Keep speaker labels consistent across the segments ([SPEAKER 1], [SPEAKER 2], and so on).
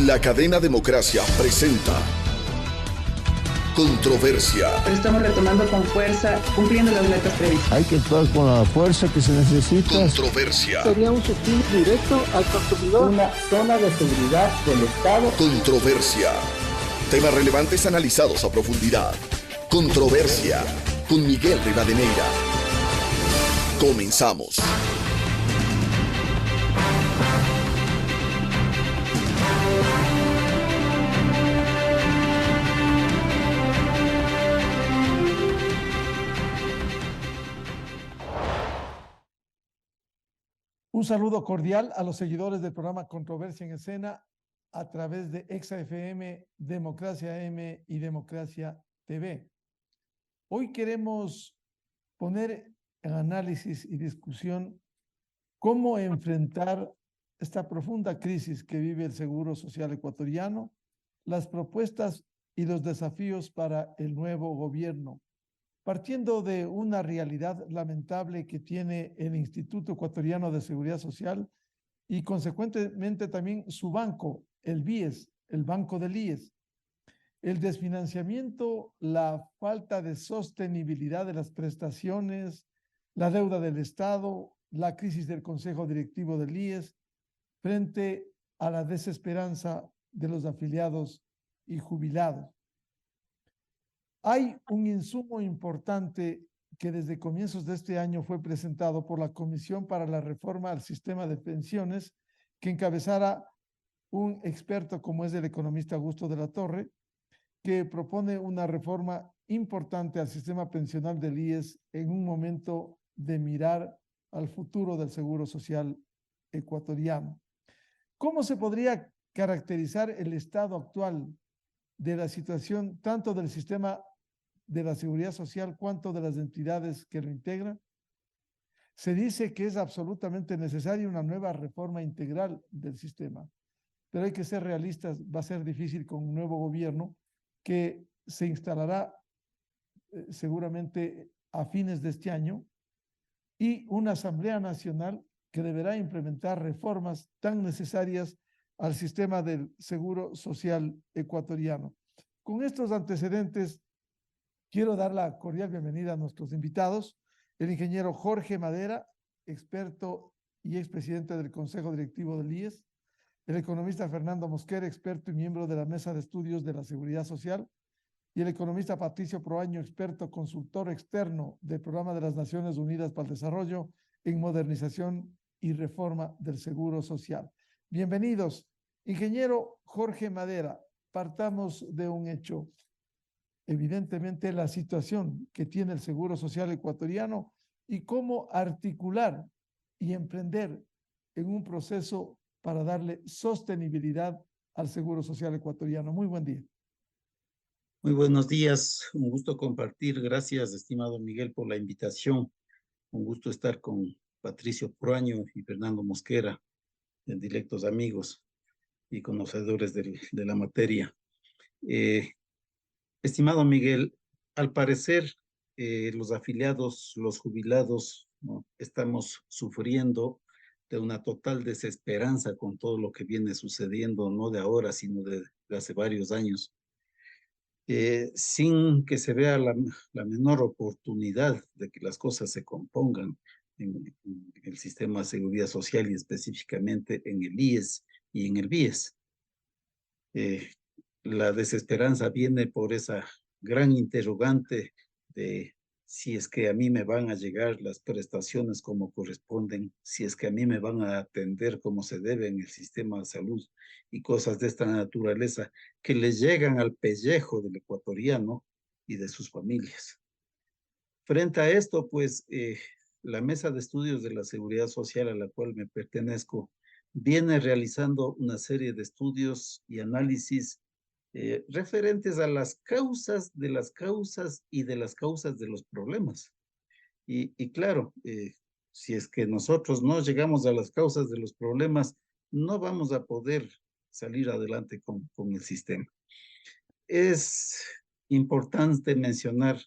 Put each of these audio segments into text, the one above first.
[SPEAKER 1] La cadena Democracia presenta Controversia.
[SPEAKER 2] Pero estamos retomando con fuerza, cumpliendo las metas previstas.
[SPEAKER 3] Hay que actuar con la fuerza que se necesita.
[SPEAKER 1] Controversia.
[SPEAKER 4] Sería un subsidio directo al consumidor.
[SPEAKER 5] Una zona de seguridad del Estado.
[SPEAKER 1] Controversia. Temas relevantes analizados a profundidad. Controversia. Con Miguel Rivadeneira. Comenzamos.
[SPEAKER 6] Un saludo cordial a los seguidores del programa Controversia en Escena a través de Exa FM, Democracia M y Democracia TV. Hoy queremos poner en análisis y discusión cómo enfrentar esta profunda crisis que vive el Seguro Social ecuatoriano, las propuestas y los desafíos para el nuevo gobierno, partiendo de una realidad lamentable que tiene el Instituto Ecuatoriano de Seguridad Social y consecuentemente también su banco, el BIES, el Banco del IES. El desfinanciamiento, la falta de sostenibilidad de las prestaciones, la deuda del Estado, la crisis del Consejo Directivo del IES, frente a la desesperanza de los afiliados y jubilados. Hay un insumo importante que desde comienzos de este año fue presentado por la Comisión para la Reforma al Sistema de Pensiones, que encabezara un experto como es el economista Augusto de la Torre, que propone una reforma importante al sistema pensional del IES en un momento de mirar al futuro del Seguro Social ecuatoriano. ¿Cómo se podría caracterizar el estado actual de la situación tanto del sistema de la seguridad social cuanto de las entidades que lo integran? Se dice que es absolutamente necesaria una nueva reforma integral del sistema, pero hay que ser realistas, va a ser difícil con un nuevo gobierno que se instalará seguramente a fines de este año y una Asamblea Nacional que deberá implementar reformas tan necesarias al sistema del Seguro Social ecuatoriano. Con estos antecedentes, quiero dar la cordial bienvenida a nuestros invitados, el ingeniero Jorge Madera, experto y expresidente del Consejo Directivo del IES, el economista Fernando Mosquera, experto y miembro de la Mesa de Estudios de la Seguridad Social, y el economista Patricio Proaño, experto consultor externo del Programa de las Naciones Unidas para el Desarrollo en modernización y reforma del Seguro Social. Bienvenidos. Ingeniero Jorge Madera, partamos de un hecho. Evidentemente la situación que tiene el Seguro Social ecuatoriano y cómo articular y emprender en un proceso para darle sostenibilidad al Seguro Social ecuatoriano. Muy buen día.
[SPEAKER 7] Muy buenos días, un gusto compartir. Gracias, estimado Miguel, por la invitación. Un gusto estar con Patricio Proaño y Fernando Mosquera, directos amigos y conocedores de la materia. Estimado Miguel, al parecer los afiliados, los jubilados, ¿no?, estamos sufriendo de una total desesperanza con todo lo que viene sucediendo, no de ahora, sino de hace varios años. Sin que se vea la menor oportunidad de que las cosas se compongan en el sistema de seguridad social y específicamente en el IES y en el BIES. La desesperanza viene por esa gran interrogante de si es que a mí me van a llegar las prestaciones como corresponden, si es que a mí me van a atender como se debe en el sistema de salud y cosas de esta naturaleza que les llegan al pellejo del ecuatoriano y de sus familias. Frente a esto, pues, la Mesa de Estudios de la Seguridad Social a la cual me pertenezco viene realizando una serie de estudios y análisis referentes a las causas de las causas y de las causas de los problemas. Y claro, si es que nosotros no llegamos a las causas de los problemas, no vamos a poder salir adelante con el sistema. Es importante mencionar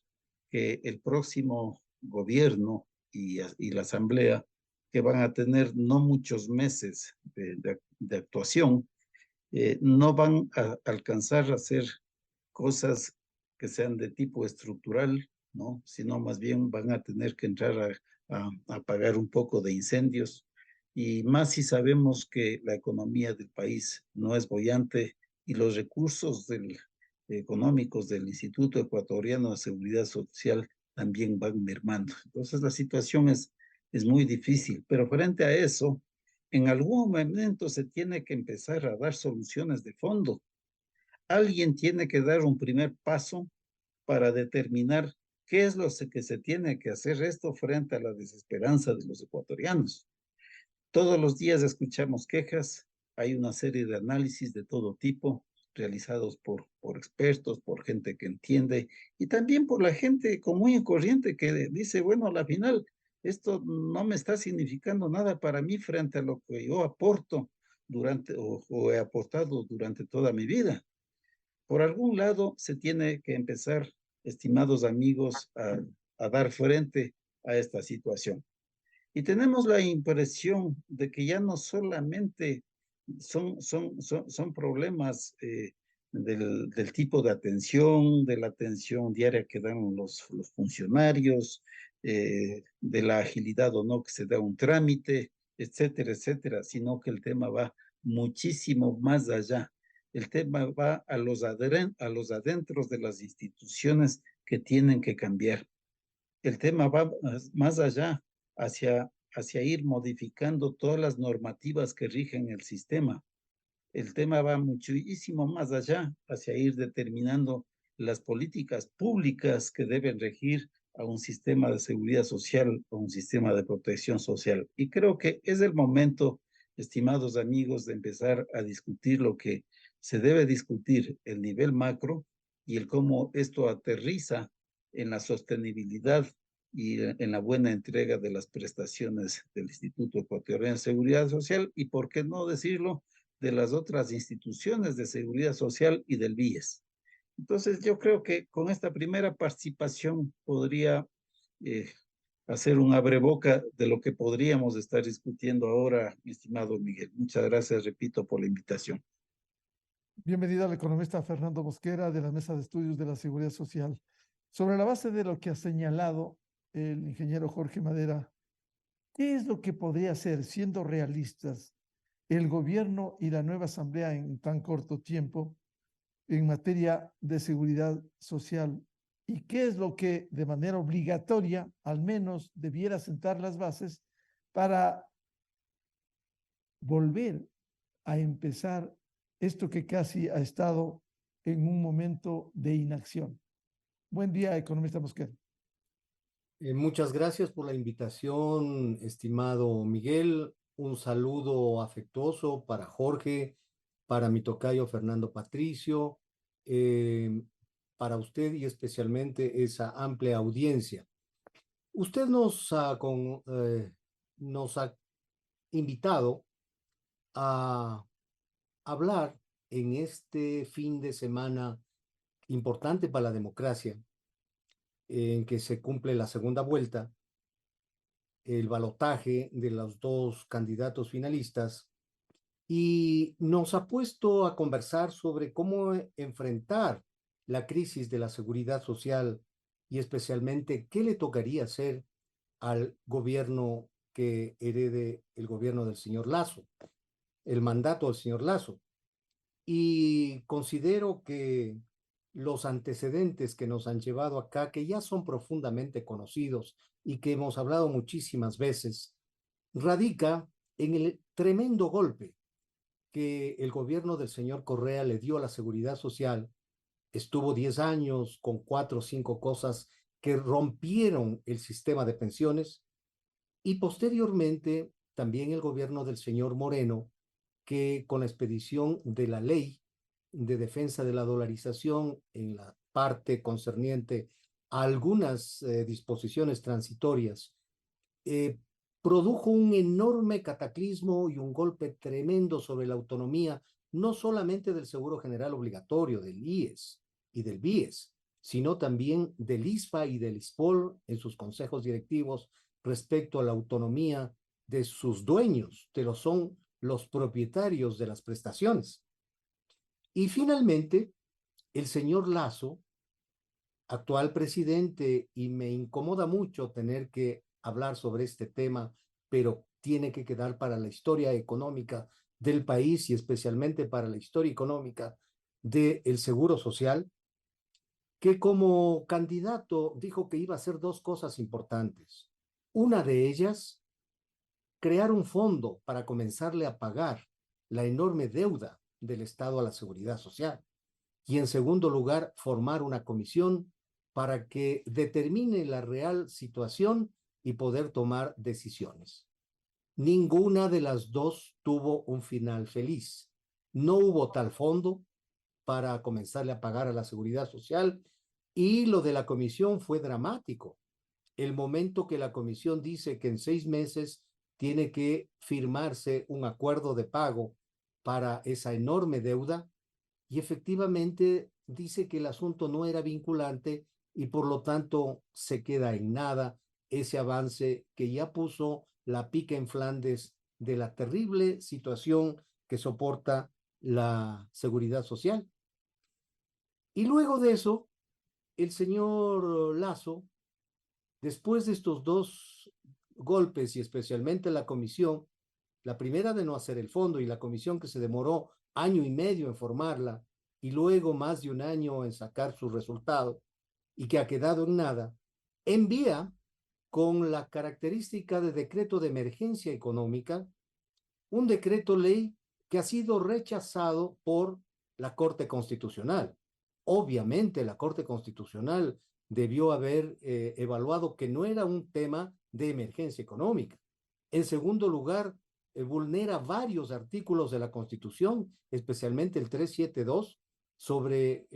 [SPEAKER 7] que el próximo gobierno y la asamblea, que van a tener no muchos meses de actuación, no van a alcanzar a hacer cosas que sean de tipo estructural, ¿no? Sino más bien van a tener que entrar a apagar un poco de incendios, y más si sabemos que la economía del país no es boyante y los recursos económicos del Instituto Ecuatoriano de Seguridad Social también van mermando. Entonces la situación es muy difícil, pero frente a eso, en algún momento se tiene que empezar a dar soluciones de fondo. Alguien tiene que dar un primer paso para determinar qué es lo que se tiene que hacer esto frente a la desesperanza de los ecuatorianos. Todos los días escuchamos quejas, hay una serie de análisis de todo tipo realizados por expertos, por gente que entiende y también por la gente común y corriente que dice, bueno, a la final esto no me está significando nada para mí frente a lo que yo aporto o he aportado durante toda mi vida. Por algún lado se tiene que empezar, estimados amigos, a dar frente a esta situación. Y tenemos la impresión de que ya no solamente son problemas del tipo de atención, de la atención diaria que dan los funcionarios, de la agilidad o no que se da un trámite, etcétera, etcétera, sino que el tema va muchísimo más allá. El tema va a los adentros de las instituciones que tienen que cambiar. El tema va más allá, hacia ir modificando todas las normativas que rigen el sistema. El tema va muchísimo más allá, hacia ir determinando las políticas públicas que deben regir a un sistema de seguridad social, a un sistema de protección social. Y creo que es el momento, estimados amigos, de empezar a discutir lo que se debe discutir, el nivel macro y el cómo esto aterriza en la sostenibilidad y en la buena entrega de las prestaciones del Instituto Ecuatoriano de Seguridad Social y, por qué no decirlo, de las otras instituciones de seguridad social y del BIES. Entonces, yo creo que con esta primera participación podría hacer un abreboca de lo que podríamos estar discutiendo ahora, mi estimado Miguel. Muchas gracias, repito, por la invitación.
[SPEAKER 6] Bienvenido al economista Fernando Mosquera de la Mesa de Estudios de la Seguridad Social. Sobre la base de lo que ha señalado el ingeniero Jorge Madera, ¿qué es lo que podría hacer, siendo realistas, el gobierno y la nueva asamblea en tan corto tiempo en materia de seguridad social? ¿Y qué es lo que de manera obligatoria, al menos, debiera sentar las bases para volver a empezar esto que casi ha estado en un momento de inacción? Buen día, economista Mosquera.
[SPEAKER 8] Muchas gracias por la invitación, estimado Miguel. Un saludo afectuoso para Jorge, para mi tocayo Fernando Patricio, para usted y especialmente esa amplia audiencia. Usted nos ha invitado a hablar en este fin de semana importante para la democracia, en que se cumple la segunda vuelta, el balotaje de los dos candidatos finalistas, y nos ha puesto a conversar sobre cómo enfrentar la crisis de la seguridad social y especialmente qué le tocaría hacer al gobierno que herede el gobierno del señor Lasso, el mandato del señor Lasso. Y considero que los antecedentes que nos han llevado acá, que ya son profundamente conocidos y que hemos hablado muchísimas veces, radica en el tremendo golpe que el gobierno del señor Correa le dio a la seguridad social. Estuvo 10 años con 4 o 5 cosas que rompieron el sistema de pensiones, y posteriormente también el gobierno del señor Moreno, que con la expedición de la ley de defensa de la dolarización en la parte concerniente a algunas disposiciones transitorias, produjo un enorme cataclismo y un golpe tremendo sobre la autonomía, no solamente del Seguro General Obligatorio, del IES y del BIES, sino también del ISFA y del ISPOL en sus consejos directivos respecto a la autonomía de sus dueños, que son los propietarios de las prestaciones. Y finalmente, el señor Lasso, actual presidente, y me incomoda mucho tener que hablar sobre este tema, pero tiene que quedar para la historia económica del país y especialmente para la historia económica del Seguro Social, que como candidato dijo que iba a hacer dos cosas importantes. Una de ellas, crear un fondo para comenzarle a pagar la enorme deuda del Estado a la Seguridad Social. Y en segundo lugar, formar una comisión para que determine la real situación y poder tomar decisiones. Ninguna de las dos tuvo un final feliz. No hubo tal fondo para comenzarle a pagar a la Seguridad Social y lo de la comisión fue dramático. El momento que la comisión dice que en 6 meses tiene que firmarse un acuerdo de pago para esa enorme deuda, y efectivamente dice que el asunto no era vinculante y por lo tanto se queda en nada ese avance que ya puso la pica en Flandes de la terrible situación que soporta la seguridad social. Y luego de eso, el señor Lasso, después de estos dos golpes y especialmente la comisión, la primera de no hacer el fondo y la comisión que se demoró 1 año y medio en formarla y luego más de 1 año en sacar su resultado y que ha quedado en nada, envía con la característica de decreto de emergencia económica un decreto ley que ha sido rechazado por la Corte Constitucional. Obviamente la Corte Constitucional debió haber evaluado que no era un tema de emergencia económica. En segundo lugar, vulnera varios artículos de la Constitución, especialmente el 372, sobre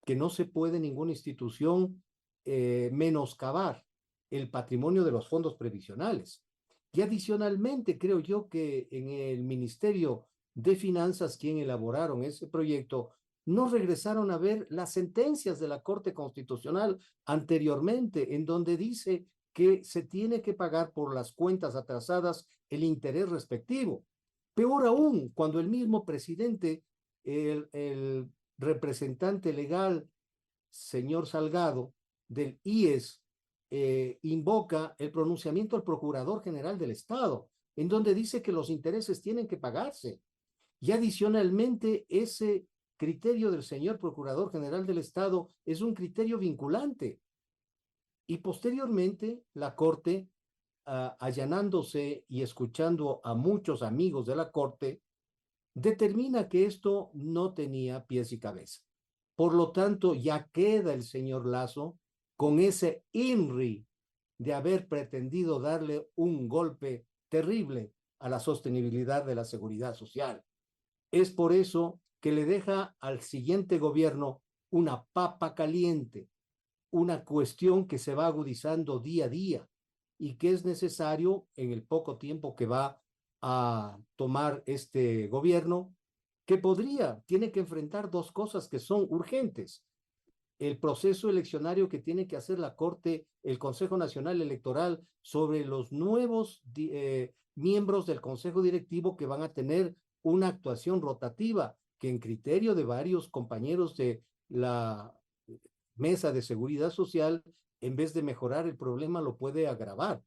[SPEAKER 8] que no se puede ninguna institución menoscabar el patrimonio de los fondos previsionales. Y adicionalmente, creo yo que en el Ministerio de Finanzas, quien elaboraron ese proyecto, no regresaron a ver las sentencias de la Corte Constitucional anteriormente, en donde dice que se tiene que pagar por las cuentas atrasadas el interés respectivo. Peor aún, cuando el mismo presidente, el representante legal, señor Salgado, del IES, invoca el pronunciamiento del Procurador General del Estado, en donde dice que los intereses tienen que pagarse. Y adicionalmente, ese criterio del señor Procurador General del Estado es un criterio vinculante. Y posteriormente, la Corte, allanándose y escuchando a muchos amigos de la Corte, determina que esto no tenía pies y cabeza. Por lo tanto, ya queda el señor Lasso con ese INRI de haber pretendido darle un golpe terrible a la sostenibilidad de la seguridad social. Es por eso que le deja al siguiente gobierno una papa caliente, una cuestión que se va agudizando día a día y que es necesario en el poco tiempo que va a tomar este gobierno, que tiene que enfrentar dos cosas que son urgentes. El proceso eleccionario que tiene que hacer la Corte, el Consejo Nacional Electoral, sobre los nuevos miembros del Consejo Directivo que van a tener una actuación rotativa, que en criterio de varios compañeros de la Mesa de Seguridad Social, en vez de mejorar el problema, lo puede agravar.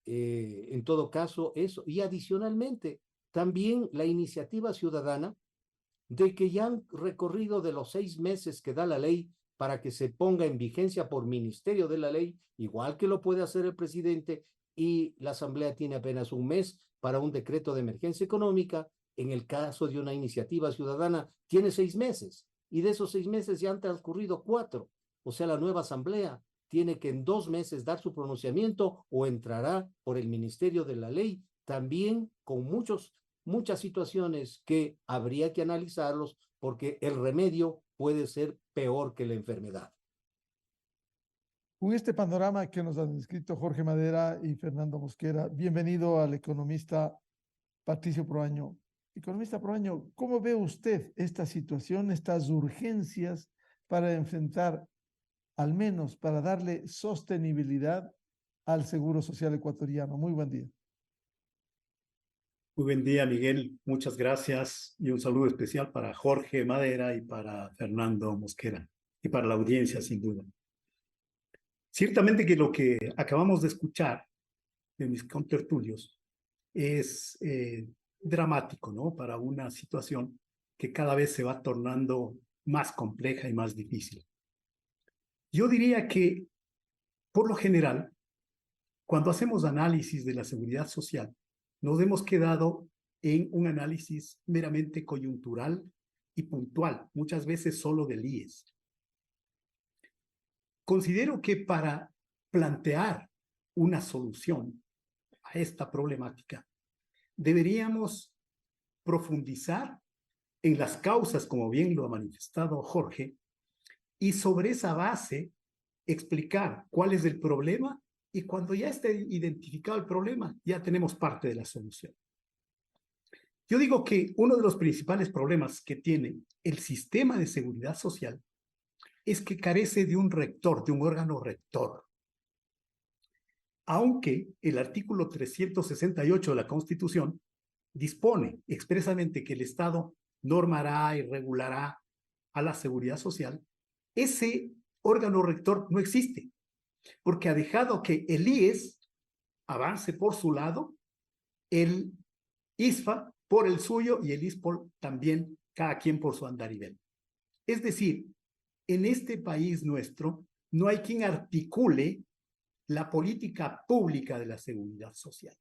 [SPEAKER 8] En todo caso, eso. Y adicionalmente, también la iniciativa ciudadana de que ya han recorrido de los 6 meses que da la ley para que se ponga en vigencia por ministerio de la ley, igual que lo puede hacer el presidente, y la Asamblea tiene apenas 1 mes para un decreto de emergencia económica. En el caso de una iniciativa ciudadana, tiene 6 meses, y de esos 6 meses ya han transcurrido 4. O sea, la nueva Asamblea tiene que en 2 meses dar su pronunciamiento o entrará por el ministerio de la ley, también con muchas situaciones que habría que analizarlos, porque el remedio puede ser peor que la enfermedad.
[SPEAKER 6] Con este panorama que nos han descrito Jorge Madera y Fernando Mosquera, bienvenido al economista Patricio Proaño. Economista Proaño, ¿cómo ve usted esta situación, estas urgencias para enfrentar, al menos para darle sostenibilidad al Seguro Social ecuatoriano? Muy buen día.
[SPEAKER 9] Muy buen día, Miguel. Muchas gracias y un saludo especial para Jorge Madera y para Fernando Mosquera y para la audiencia, sin duda. Ciertamente que lo que acabamos de escuchar de mis contertulios es dramático, ¿no? Para una situación que cada vez se va tornando más compleja y más difícil. Yo diría que, por lo general, cuando hacemos análisis de la seguridad social, nos hemos quedado en un análisis meramente coyuntural y puntual, muchas veces solo del IES. Considero que para plantear una solución a esta problemática, deberíamos profundizar en las causas, como bien lo ha manifestado Jorge, y sobre esa base explicar cuál es el problema, y cuando ya esté identificado el problema, ya tenemos parte de la solución. Yo digo que uno de los principales problemas que tiene el sistema de seguridad social es que carece de un rector, de un órgano rector. Aunque el artículo 368 de la Constitución dispone expresamente que el Estado normará y regulará a la seguridad social, ese órgano rector no existe, porque ha dejado que el IES avance por su lado, el ISFA por el suyo y el ISPOL también, cada quien por su andarivel. Es decir, en este país nuestro no hay quien articule la política pública de la seguridad social.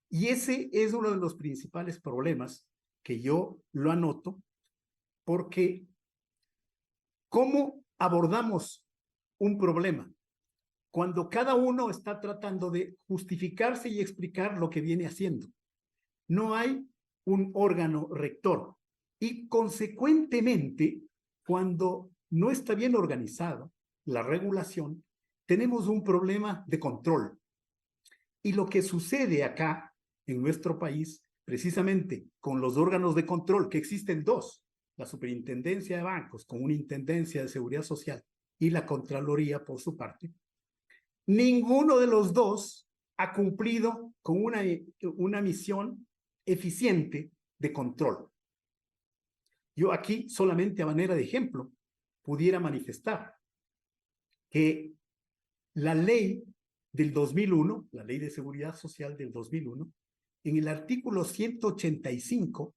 [SPEAKER 9] Y ese es uno de los principales problemas que yo lo anoto, porque ¿cómo abordamos un problema cuando cada uno está tratando de justificarse y explicar lo que viene haciendo? No hay un órgano rector y, consecuentemente, cuando no está bien organizado la regulación, tenemos un problema de control. Y lo que sucede acá en nuestro país, precisamente con los órganos de control, que existen dos, la Superintendencia de Bancos con una Intendencia de Seguridad Social y la Contraloría por su parte, ninguno de los dos ha cumplido con una misión eficiente de control. Yo aquí, solamente a manera de ejemplo, pudiera manifestar que la ley del 2001, la Ley de Seguridad Social del 2001, en el artículo 185,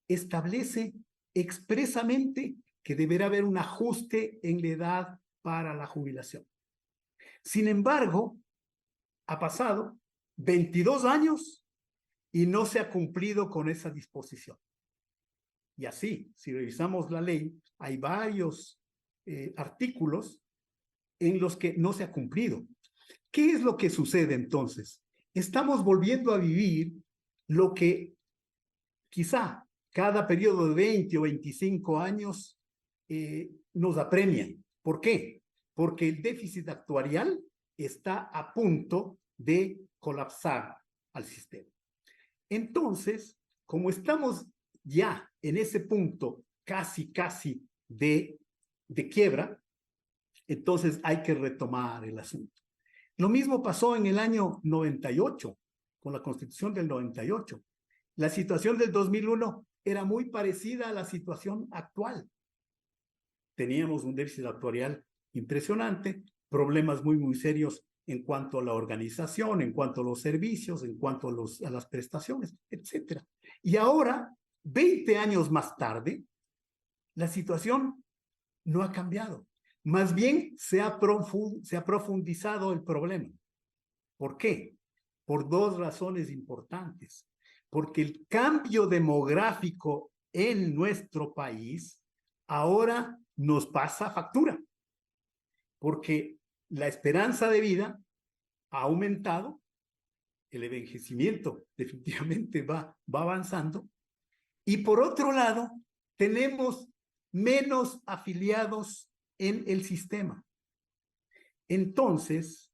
[SPEAKER 9] establece expresamente que deberá haber un ajuste en la edad para la jubilación. Sin embargo, ha pasado 22 años y no se ha cumplido con esa disposición. Y así, si revisamos la ley, hay varios artículos en los que no se ha cumplido. ¿Qué es lo que sucede entonces? Estamos volviendo a vivir lo que quizá cada periodo de 20 o 25 años nos apremian. ¿Por qué? Porque el déficit actuarial está a punto de colapsar al sistema. Entonces, como estamos ya en ese punto casi de quiebra, entonces hay que retomar el asunto. Lo mismo pasó en el año 98, con la Constitución del 98. La situación del 2001 era muy parecida a la situación actual. Teníamos un déficit actuarial impresionante, problemas muy serios en cuanto a la organización, en cuanto a los servicios, en cuanto a las prestaciones, etc. Y ahora, 20 años más tarde, la situación no ha cambiado. Más bien se ha profundizado el problema. ¿Por qué? Por dos razones importantes. Porque el cambio demográfico en nuestro país ahora nos pasa factura. Porque la esperanza de vida ha aumentado, el envejecimiento definitivamente va avanzando, y por otro lado, tenemos menos afiliados en el sistema. Entonces,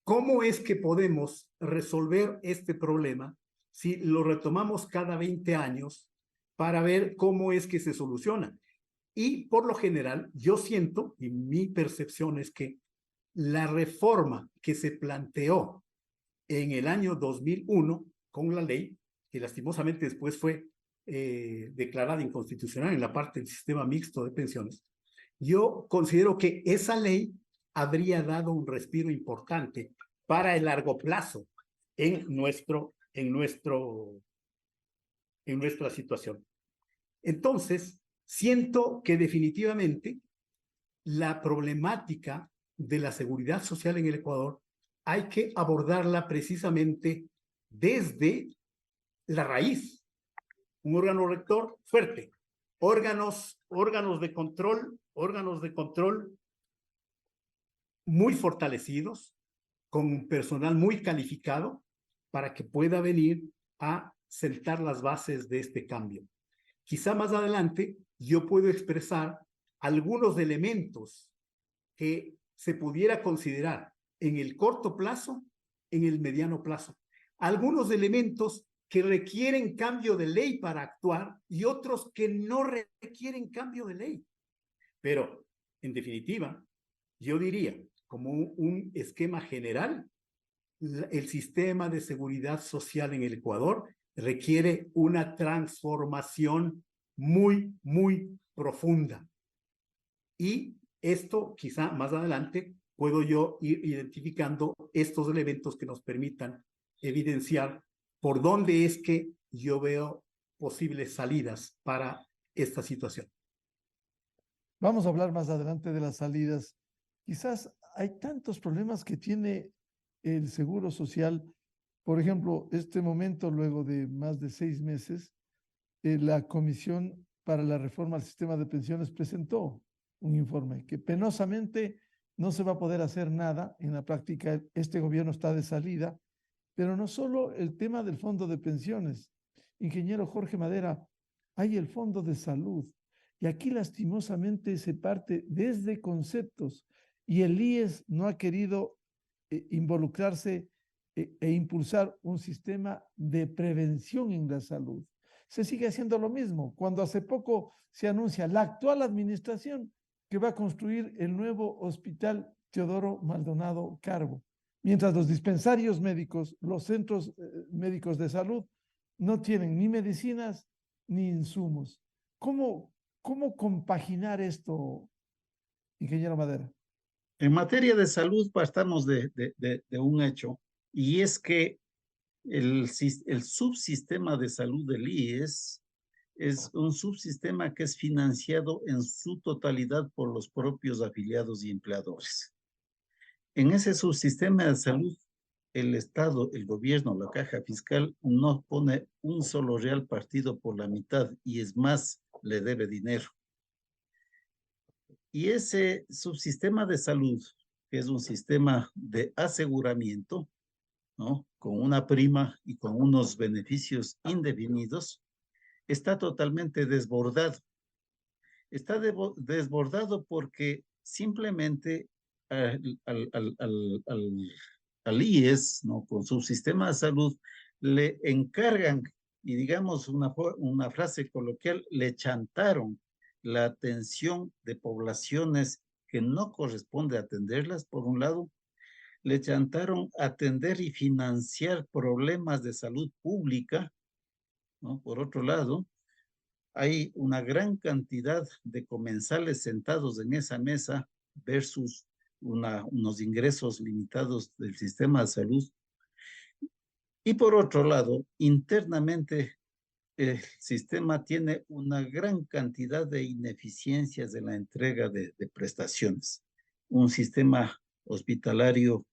[SPEAKER 9] ¿cómo es que podemos resolver este problema si lo retomamos cada 20 años para ver cómo es que se soluciona? Y por lo general, yo siento, y mi percepción es que la reforma que se planteó en el año 2001 con la ley que lastimosamente después fue declarada inconstitucional en la parte del sistema mixto de pensiones, yo considero que esa ley habría dado un respiro importante para el largo plazo en nuestra situación. Entonces, siento que definitivamente la problemática de la seguridad social en el Ecuador hay que abordarla precisamente desde la raíz. Un órgano rector fuerte, órganos de control muy fortalecidos, con personal muy calificado para que pueda venir a sentar las bases de este cambio. Quizá más adelante yo puedo expresar algunos elementos que se pudiera considerar en el corto plazo, en el mediano plazo. Algunos elementos que requieren cambio de ley para actuar y otros que no requieren cambio de ley. Pero, en definitiva, yo diría, como un esquema general, el sistema de seguridad social en el Ecuador requiere una transformación muy, muy profunda. Y esto, quizá más adelante, puedo yo ir identificando estos elementos que nos permitan evidenciar por dónde es que yo veo posibles salidas para esta situación.
[SPEAKER 6] Vamos a hablar más adelante de las salidas. Quizás hay tantos problemas que tiene el Seguro Social. Por ejemplo, este momento, luego de más de 6 meses, la Comisión para la Reforma al Sistema de Pensiones presentó un informe que penosamente no se va a poder hacer nada. En la práctica, este gobierno está de salida, pero no solo el tema del fondo de pensiones. Ingeniero Jorge Madera, hay el fondo de salud, y aquí lastimosamente se parte desde conceptos, y el IES no ha querido involucrarse e impulsar un sistema de prevención en la salud. Se sigue haciendo lo mismo, cuando hace poco se anuncia la actual administración que va a construir el nuevo hospital Teodoro Maldonado Carbo, mientras los dispensarios médicos, los centros médicos de salud, no tienen ni medicinas ni insumos. ¿Cómo compaginar ingeniero Madera?
[SPEAKER 7] En materia de salud partamos de un hecho, y es que el subsistema de salud del IES es un subsistema que es financiado en su totalidad por los propios afiliados y empleadores. En ese subsistema de salud, el Estado, el gobierno, la caja fiscal no pone un solo real partido por la mitad, y es más, le debe dinero. Y ese subsistema de salud, que es un sistema de aseguramiento, ¿no?, con una prima y con unos beneficios indefinidos, está totalmente desbordado. Está desbordado porque simplemente al IES, ¿no?, con su sistema de salud, le encargan, y digamos una frase coloquial, le chantaron la atención de poblaciones que no corresponde atenderlas, por un lado. Le chantaron atender y financiar problemas de salud pública, ¿no? Por otro lado, hay una gran cantidad de comensales sentados en esa mesa versus unos ingresos limitados del sistema de salud. Y por otro lado, internamente, el sistema tiene una gran cantidad de ineficiencias en la entrega de prestaciones. Un sistema hospitalario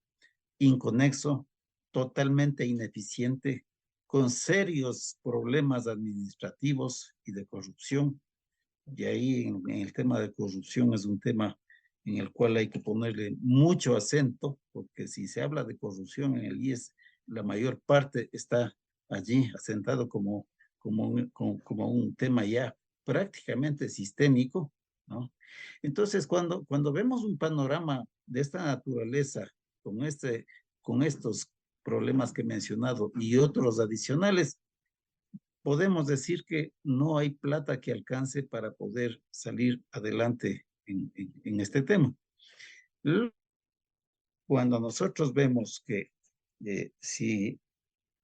[SPEAKER 7] inconexo, totalmente ineficiente, con serios problemas administrativos y de corrupción. Y ahí en el tema de corrupción es un tema en el cual hay que ponerle mucho acento, porque si se habla de corrupción en el IES, la mayor parte está allí asentado como un tema ya prácticamente sistémico, ¿no? Entonces, cuando vemos un panorama de esta naturaleza, con estos problemas que he mencionado y otros adicionales, podemos decir que no hay plata que alcance para poder salir adelante en este tema. Cuando nosotros vemos que si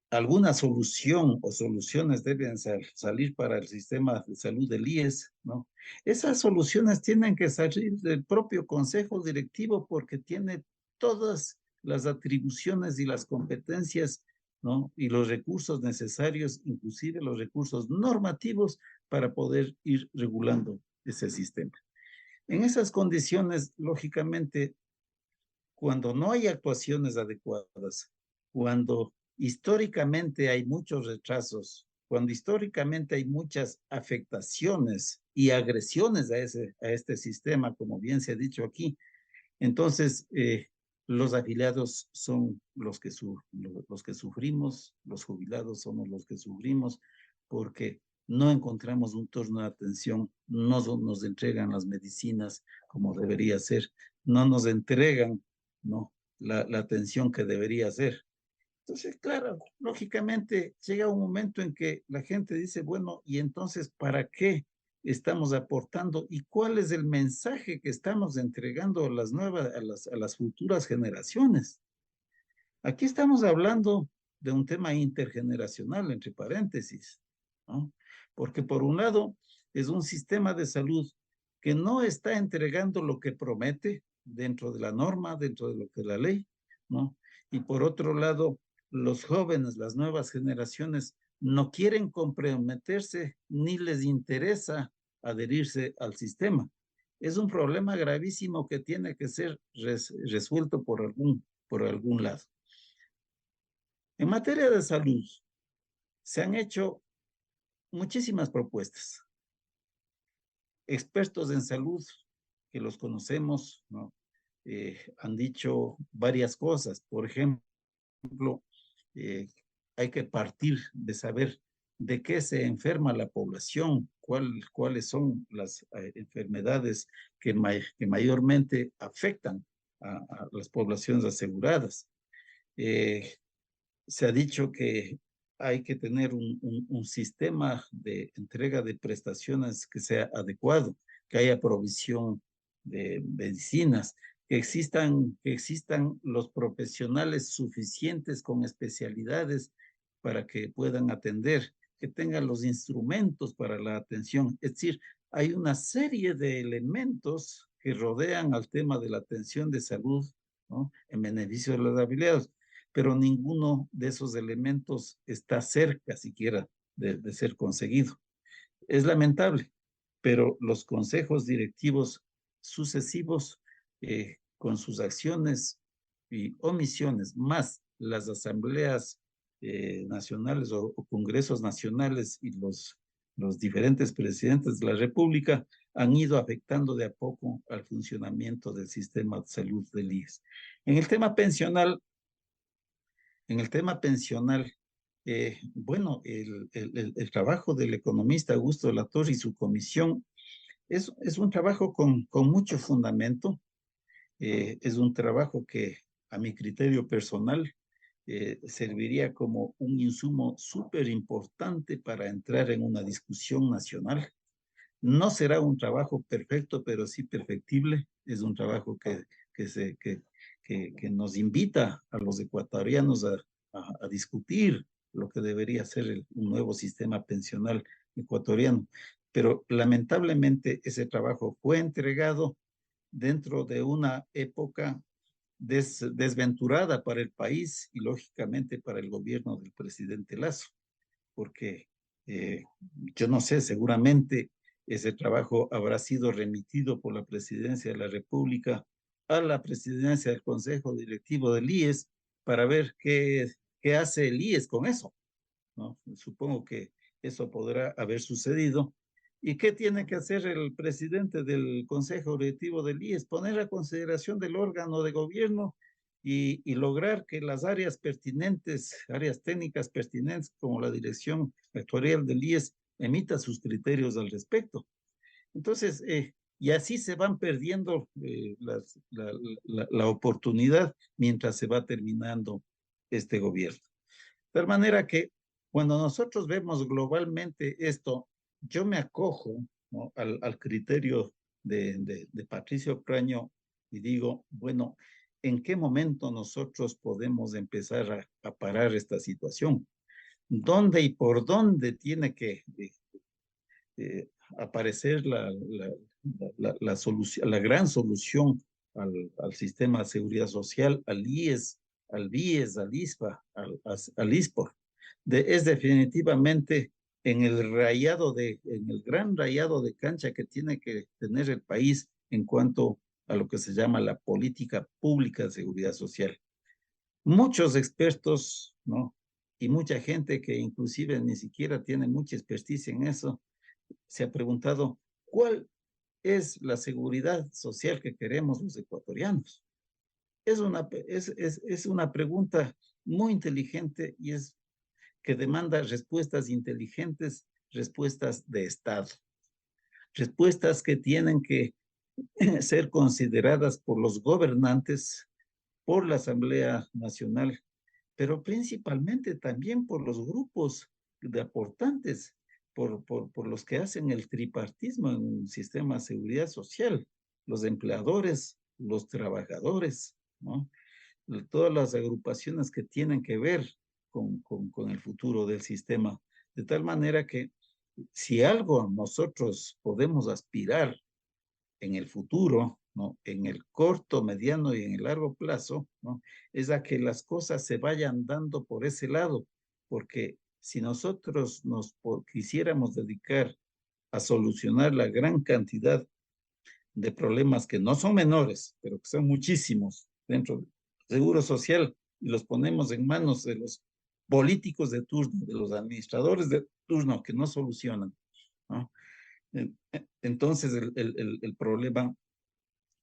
[SPEAKER 7] alguna solución o soluciones deben salir para el sistema de salud del IES, ¿no? Esas soluciones tienen que salir del propio consejo directivo porque tiene todas las atribuciones y las competencias, ¿no? Y los recursos necesarios, inclusive los recursos normativos para poder ir regulando ese sistema. En esas condiciones, lógicamente, cuando no hay actuaciones adecuadas, cuando históricamente hay muchos retrasos, cuando históricamente hay muchas afectaciones y agresiones a este sistema, como bien se ha dicho aquí, entonces los afiliados son los que sufrimos, los jubilados somos los que sufrimos, porque no encontramos un turno de atención, no nos entregan las medicinas como debería ser, no nos entregan, ¿no?, la atención que debería ser. Entonces, claro, lógicamente llega un momento en que la gente dice, bueno, ¿y entonces para qué estamos aportando? ¿Y cuál es el mensaje que estamos entregando a las nuevas, a las futuras generaciones? Aquí estamos hablando de un tema intergeneracional, entre paréntesis, ¿no? Porque por un lado es un sistema de salud que no está entregando lo que promete dentro de la norma, dentro de lo que es la ley, ¿no? Y por otro lado, los jóvenes, las nuevas generaciones, no quieren comprometerse ni les interesa adherirse al sistema. Es un problema gravísimo que tiene que ser resuelto por algún lado. En materia de salud, se han hecho muchísimas propuestas. Expertos en salud, que los conocemos, ¿no? Han dicho varias cosas. Por ejemplo, hay que partir de saber de qué se enferma la población, cuáles son las enfermedades que mayormente afectan a las poblaciones aseguradas. Se ha dicho que hay que tener un sistema de entrega de prestaciones que sea adecuado, que haya provisión de medicinas, que existan los profesionales suficientes con especialidades para que puedan atender, que tengan los instrumentos para la atención. Es decir, hay una serie de elementos que rodean al tema de la atención de salud, ¿no?, en beneficio de los afiliados, pero ninguno de esos elementos está cerca siquiera de ser conseguido. Es lamentable, pero los consejos directivos sucesivos, con sus acciones y omisiones, más las asambleas nacionales o congresos nacionales y los diferentes presidentes de la República, han ido afectando de a poco al funcionamiento del sistema de salud del IES. En el tema pensional, bueno, el trabajo del economista Augusto de la Torre y su comisión es un trabajo con mucho fundamento. Es un trabajo que, a mi criterio personal, serviría como un insumo súper importante para entrar en una discusión nacional. No será un trabajo perfecto, pero sí perfectible. Es un trabajo que nos invita a los ecuatorianos a discutir lo que debería ser un nuevo sistema pensional ecuatoriano. Pero lamentablemente ese trabajo fue entregado dentro de una época desventurada para el país y lógicamente para el gobierno del presidente Lasso, porque yo no sé, seguramente ese trabajo habrá sido remitido por la Presidencia de la República a la Presidencia del Consejo Directivo del IES para ver qué hace el IES con eso, ¿no? Supongo que eso podrá haber sucedido. ¿Y qué tiene que hacer el presidente del Consejo Directivo del IES? Poner a consideración del órgano de gobierno y lograr que las áreas pertinentes, áreas técnicas pertinentes, como la dirección actuarial del IES, emita sus criterios al respecto. Entonces, y así se van perdiendo la oportunidad mientras se va terminando este gobierno. De tal manera que cuando nosotros vemos globalmente esto, yo me acojo, ¿no?, al criterio de Patricio Praño y digo, bueno, ¿en qué momento nosotros podemos empezar a parar esta situación? dónde y por dónde tiene que aparecer la solución, la gran solución al sistema de seguridad social, al IES, al BIES, al ISPA, al ISPOR. Es definitivamente en el gran rayado de cancha que tiene que tener el país en cuanto a lo que se llama la política pública de seguridad social. Muchos expertos, ¿no? Y mucha gente que inclusive ni siquiera tiene mucha experticia en eso, se ha preguntado, ¿cuál es la seguridad social que queremos los ecuatorianos? Es una pregunta muy inteligente y que demanda respuestas inteligentes, respuestas de Estado, respuestas que tienen que ser consideradas por los gobernantes, por la Asamblea Nacional, pero principalmente también por los grupos de aportantes, por los que hacen el tripartismo en un sistema de seguridad social, los empleadores, los trabajadores, ¿no? Todas las agrupaciones que tienen que ver con el futuro del sistema, de tal manera que si algo nosotros podemos aspirar en el futuro, ¿no? En el corto, mediano y en el largo plazo, ¿no? Es a que las cosas se vayan dando por ese lado, porque si nosotros quisiéramos dedicar a solucionar la gran cantidad de problemas que no son menores, pero que son muchísimos dentro del seguro social, y los ponemos en manos de los políticos de turno, de los administradores de turno que no solucionan, ¿no? Entonces el problema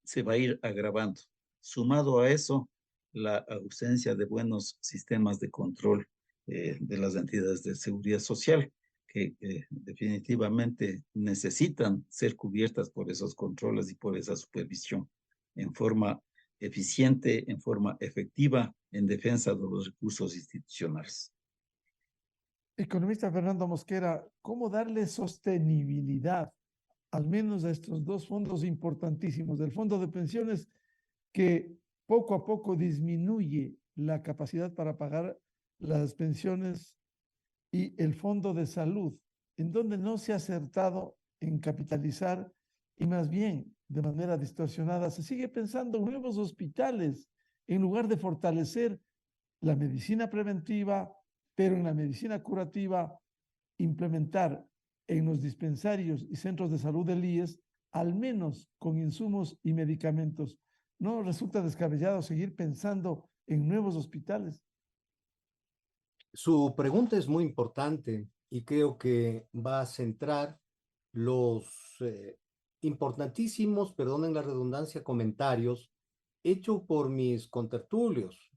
[SPEAKER 7] se va a ir agravando. Sumado a eso, la ausencia de buenos sistemas de control de las entidades de seguridad social, que definitivamente necesitan ser cubiertas por esos controles y por esa supervisión en forma eficiente, en forma efectiva, en defensa de los recursos institucionales.
[SPEAKER 6] Economista Fernando Mosquera, ¿cómo darle sostenibilidad al menos a estos dos fondos importantísimos, del fondo de pensiones que poco a poco disminuye la capacidad para pagar las pensiones, y el fondo de salud, en donde no se ha acertado en capitalizar y más bien de manera distorsionada se sigue pensando en nuevos hospitales en lugar de fortalecer la medicina preventiva, pero en la medicina curativa implementar en los dispensarios y centros de salud del IES, al menos con insumos y medicamentos. ¿No resulta descabellado seguir pensando en nuevos hospitales?
[SPEAKER 8] Su pregunta es muy importante y creo que va a centrar los importantísimos, perdonen la redundancia, comentarios hechos por mis contertulios,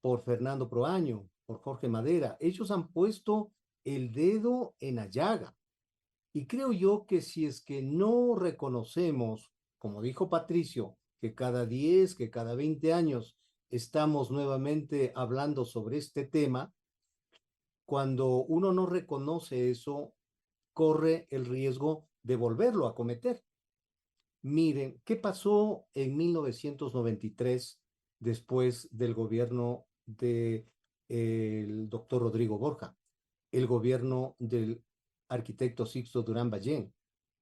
[SPEAKER 8] por Fernando Proaño, por Jorge Madera. Ellos han puesto el dedo en la llaga. Y creo yo que si es que no reconocemos, como dijo Patricio, que cada 10, que cada 20 años estamos nuevamente hablando sobre este tema, cuando uno no reconoce eso, corre el riesgo de volverlo a cometer. Miren, ¿qué pasó en 1993 después del gobierno del doctor Rodrigo Borja? El gobierno del arquitecto Sixto Durán Ballén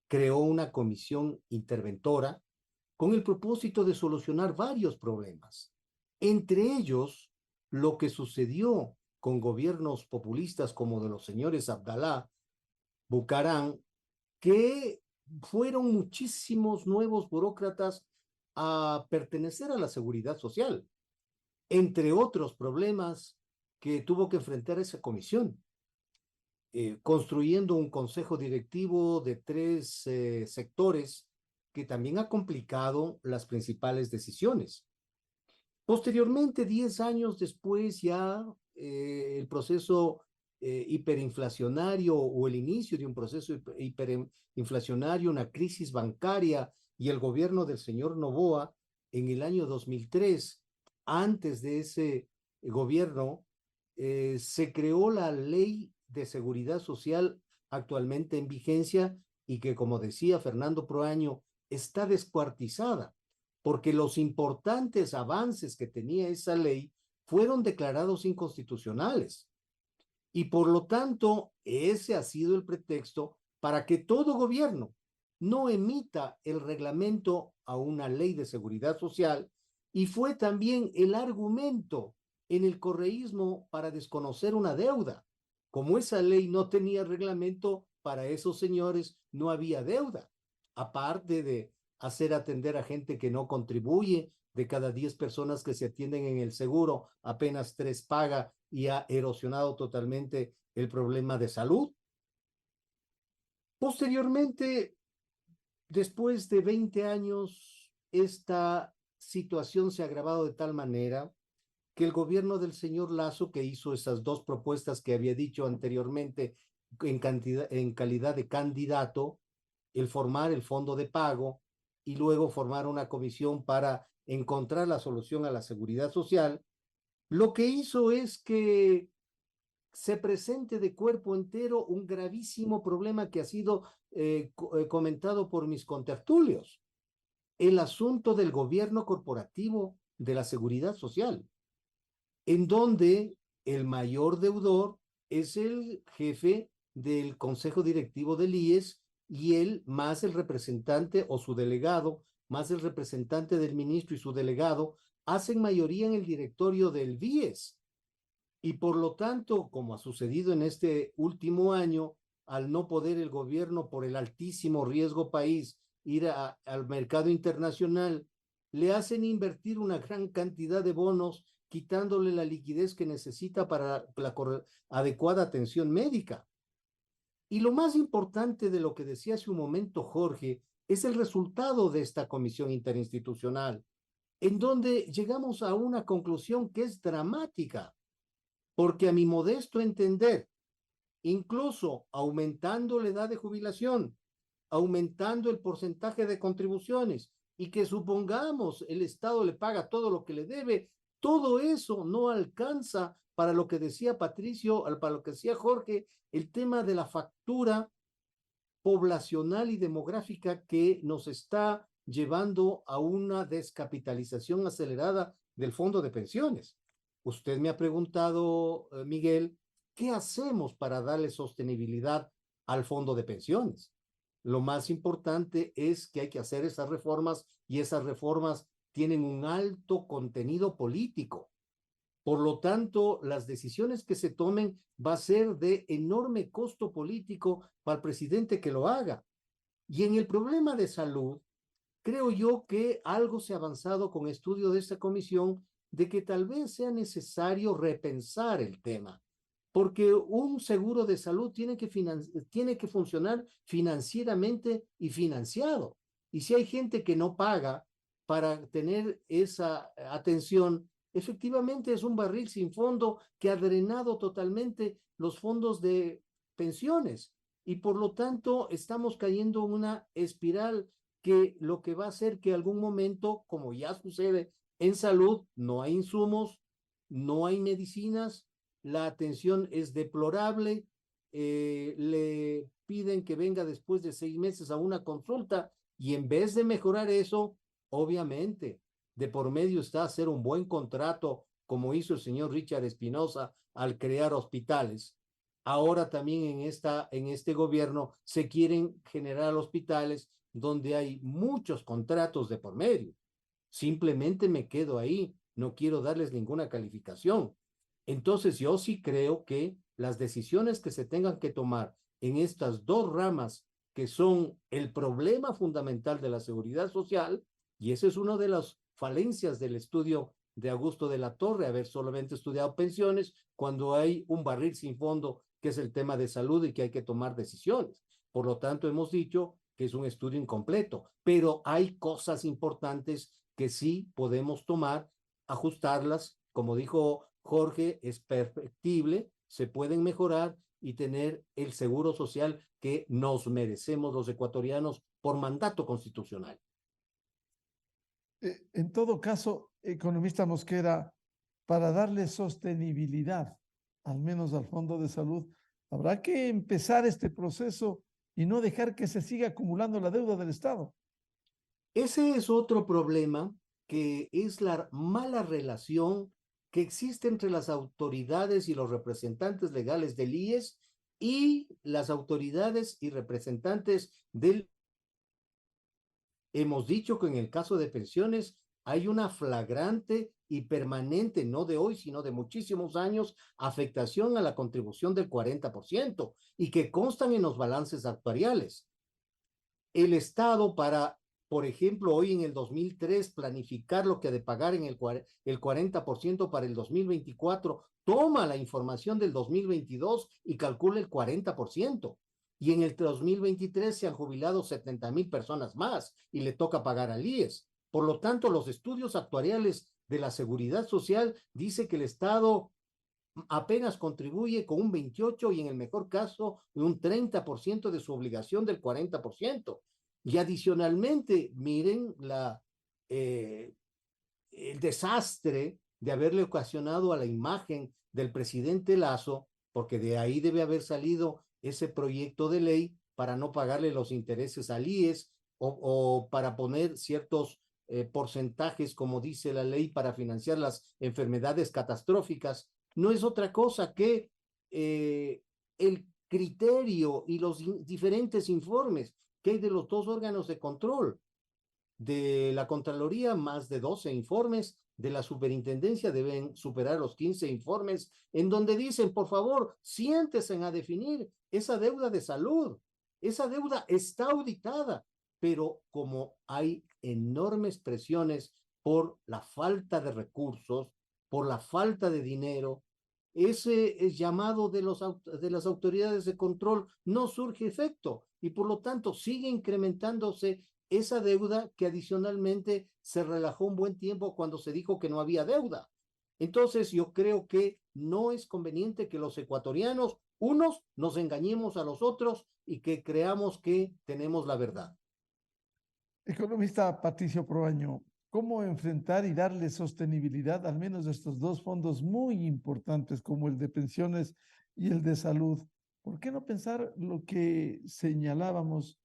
[SPEAKER 8] creó una comisión interventora con el propósito de solucionar varios problemas, entre ellos lo que sucedió con gobiernos populistas como de los señores Abdalá, Bucarán, que fueron muchísimos nuevos burócratas a pertenecer a la seguridad social, entre otros problemas que tuvo que enfrentar esa comisión, construyendo un consejo directivo de 3 sectores que también ha complicado las principales decisiones. Posteriormente, 10 años después, ya el proceso hiperinflacionario o el inicio de un proceso hiperinflacionario, una crisis bancaria y el gobierno del señor Noboa en el año 2003, antes de ese gobierno, se creó la Ley de Seguridad Social actualmente en vigencia y que, como decía Fernando Proaño, está descuartizada, porque los importantes avances que tenía esa ley fueron declarados inconstitucionales. Y por lo tanto, ese ha sido el pretexto para que todo gobierno no emita el reglamento a una ley de seguridad social, y fue también el argumento en el correísmo para desconocer una deuda. Como esa ley no tenía reglamento, para esos señores no había deuda, aparte de hacer atender a gente que no contribuye. De cada 10 personas que se atienden en el seguro, apenas 3 paga, y ha erosionado totalmente el problema de salud. Posteriormente, después de 20 años, esta situación se ha agravado de tal manera que el gobierno del señor Lasso, que hizo esas 2 propuestas que había dicho anteriormente en calidad de candidato, el formar el fondo de pago y luego formar una comisión para encontrar la solución a la seguridad social, lo que hizo es que se presente de cuerpo entero un gravísimo problema que ha sido comentado por mis contertulios: el asunto del gobierno corporativo de la seguridad social, en donde el mayor deudor es el jefe del consejo directivo del IES, y él más el representante o su delegado, más el representante del ministro y su delegado, hacen mayoría en el directorio del BIES. Y por lo tanto, como ha sucedido en este último año, al no poder el gobierno, por el altísimo riesgo país, ir al mercado internacional, le hacen invertir una gran cantidad de bonos, quitándole la liquidez que necesita para la adecuada atención médica. Y lo más importante de lo que decía hace un momento Jorge es el resultado de esta comisión interinstitucional, en donde llegamos a una conclusión que es dramática, porque a mi modesto entender, incluso aumentando la edad de jubilación, aumentando el porcentaje de contribuciones, y que supongamos el Estado le paga todo lo que le debe, todo eso no alcanza para lo que decía Patricio, para lo que decía Jorge, el tema de la factura poblacional y demográfica que nos está llevando a una descapitalización acelerada del fondo de pensiones. Usted me ha preguntado, Miguel, ¿qué hacemos para darle sostenibilidad al fondo de pensiones? Lo más importante es que hay que hacer esas reformas, y esas reformas tienen un alto contenido político. Por lo tanto, las decisiones que se tomen va a ser de enorme costo político para el presidente que lo haga. Y en el problema de salud, creo yo que algo se ha avanzado con estudio de esta comisión, de que tal vez sea necesario repensar el tema, porque un seguro de salud tiene que funcionar financieramente y financiado. Y si hay gente que no paga para tener esa atención, efectivamente es un barril sin fondo que ha drenado totalmente los fondos de pensiones, y por lo tanto estamos cayendo en una espiral que lo que va a hacer que algún momento, como ya sucede en salud, no hay insumos, no hay medicinas, la atención es deplorable, le piden que venga después de 6 meses a una consulta, y en vez de mejorar eso, obviamente, de por medio está hacer un buen contrato, como hizo el señor Richard Espinosa al crear hospitales. Ahora también en este gobierno se quieren generar hospitales donde hay muchos contratos de por medio. Simplemente me quedo ahí, no quiero darles ninguna calificación. Entonces yo sí creo que las decisiones que se tengan que tomar en estas 2 ramas, que son el problema fundamental de la seguridad social, y esa es una de las falencias del estudio de Augusto de la Torre, haber solamente estudiado pensiones, cuando hay un barril sin fondo, que es el tema de salud, y que hay que tomar decisiones. Por lo tanto, hemos dicho que es un estudio incompleto, pero hay cosas importantes que sí podemos tomar, ajustarlas, como dijo Jorge, es perfectible, se pueden mejorar y tener el seguro social que nos merecemos los ecuatorianos por mandato constitucional.
[SPEAKER 6] En todo caso, economista Mosquera, para darle sostenibilidad, al menos al Fondo de Salud, habrá que empezar este proceso y no dejar que se siga acumulando la deuda del Estado.
[SPEAKER 8] Ese es otro problema, que es la mala relación que existe entre las autoridades y los representantes legales del IES y las autoridades y representantes del... Hemos dicho que en el caso de pensiones hay una flagrante y permanente, no de hoy, sino de muchísimos años, afectación a la contribución del 40% y que constan en los balances actuariales. El Estado para, por ejemplo, hoy en el 2003, planificar lo que ha de pagar en el 40% para el 2024, toma la información del 2022 y calcula el 40%. Y en el 2023 se han jubilado 70,000 personas más y le toca pagar al IES. Por lo tanto, los estudios actuariales de la Seguridad Social dice que el Estado apenas contribuye con un 28% y en el mejor caso un 30% de su obligación del 40%. Y adicionalmente, miren el desastre de haberle ocasionado a la imagen del presidente Lazo, porque de ahí debe haber salido ese proyecto de ley para no pagarle los intereses al IES o para poner ciertos porcentajes, como dice la ley, para financiar las enfermedades catastróficas. No es otra cosa que el criterio y los diferentes informes que hay de los dos órganos de control. De la Contraloría, más de 12 informes, de la Superintendencia deben superar los 15 informes, en donde dicen, por favor, siéntense a definir esa deuda de salud. Esa deuda está auditada, pero como hay enormes presiones por la falta de recursos, por la falta de dinero, ese llamado de las autoridades de control no surge efecto y por lo tanto sigue incrementándose esa deuda que adicionalmente se relajó un buen tiempo cuando se dijo que no había deuda. Entonces yo creo que no es conveniente que los ecuatorianos, unos, nos engañemos a los otros y que creamos que tenemos la verdad.
[SPEAKER 6] Economista Patricio Proaño, ¿cómo enfrentar y darle sostenibilidad al menos a estos dos fondos muy importantes como el de pensiones y el de salud? ¿Por qué no pensar lo que señalábamos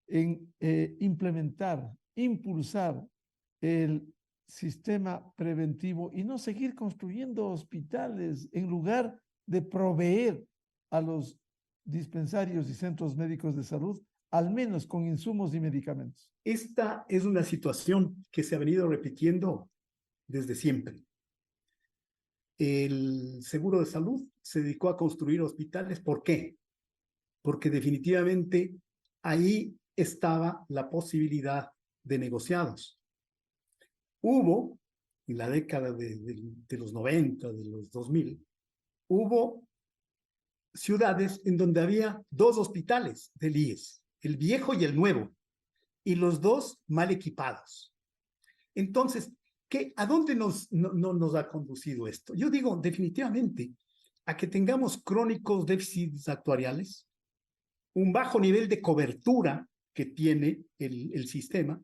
[SPEAKER 6] en implementar, impulsar el sistema preventivo y no seguir construyendo hospitales en lugar de proveer a los dispensarios y centros médicos de salud, al menos con insumos y medicamentos?
[SPEAKER 9] Esta es una situación que se ha venido repitiendo desde siempre. El seguro de salud se dedicó a construir hospitales. ¿Por qué? Porque definitivamente ahí estaba la posibilidad de negociados. Hubo, en la década de los 90, de los 2000, hubo ciudades en donde había dos hospitales del IES, el viejo y el nuevo, y los dos mal equipados. Entonces, ¿a dónde nos ha conducido esto? Yo digo definitivamente a que tengamos crónicos déficits actuariales, un bajo nivel de cobertura que tiene el sistema,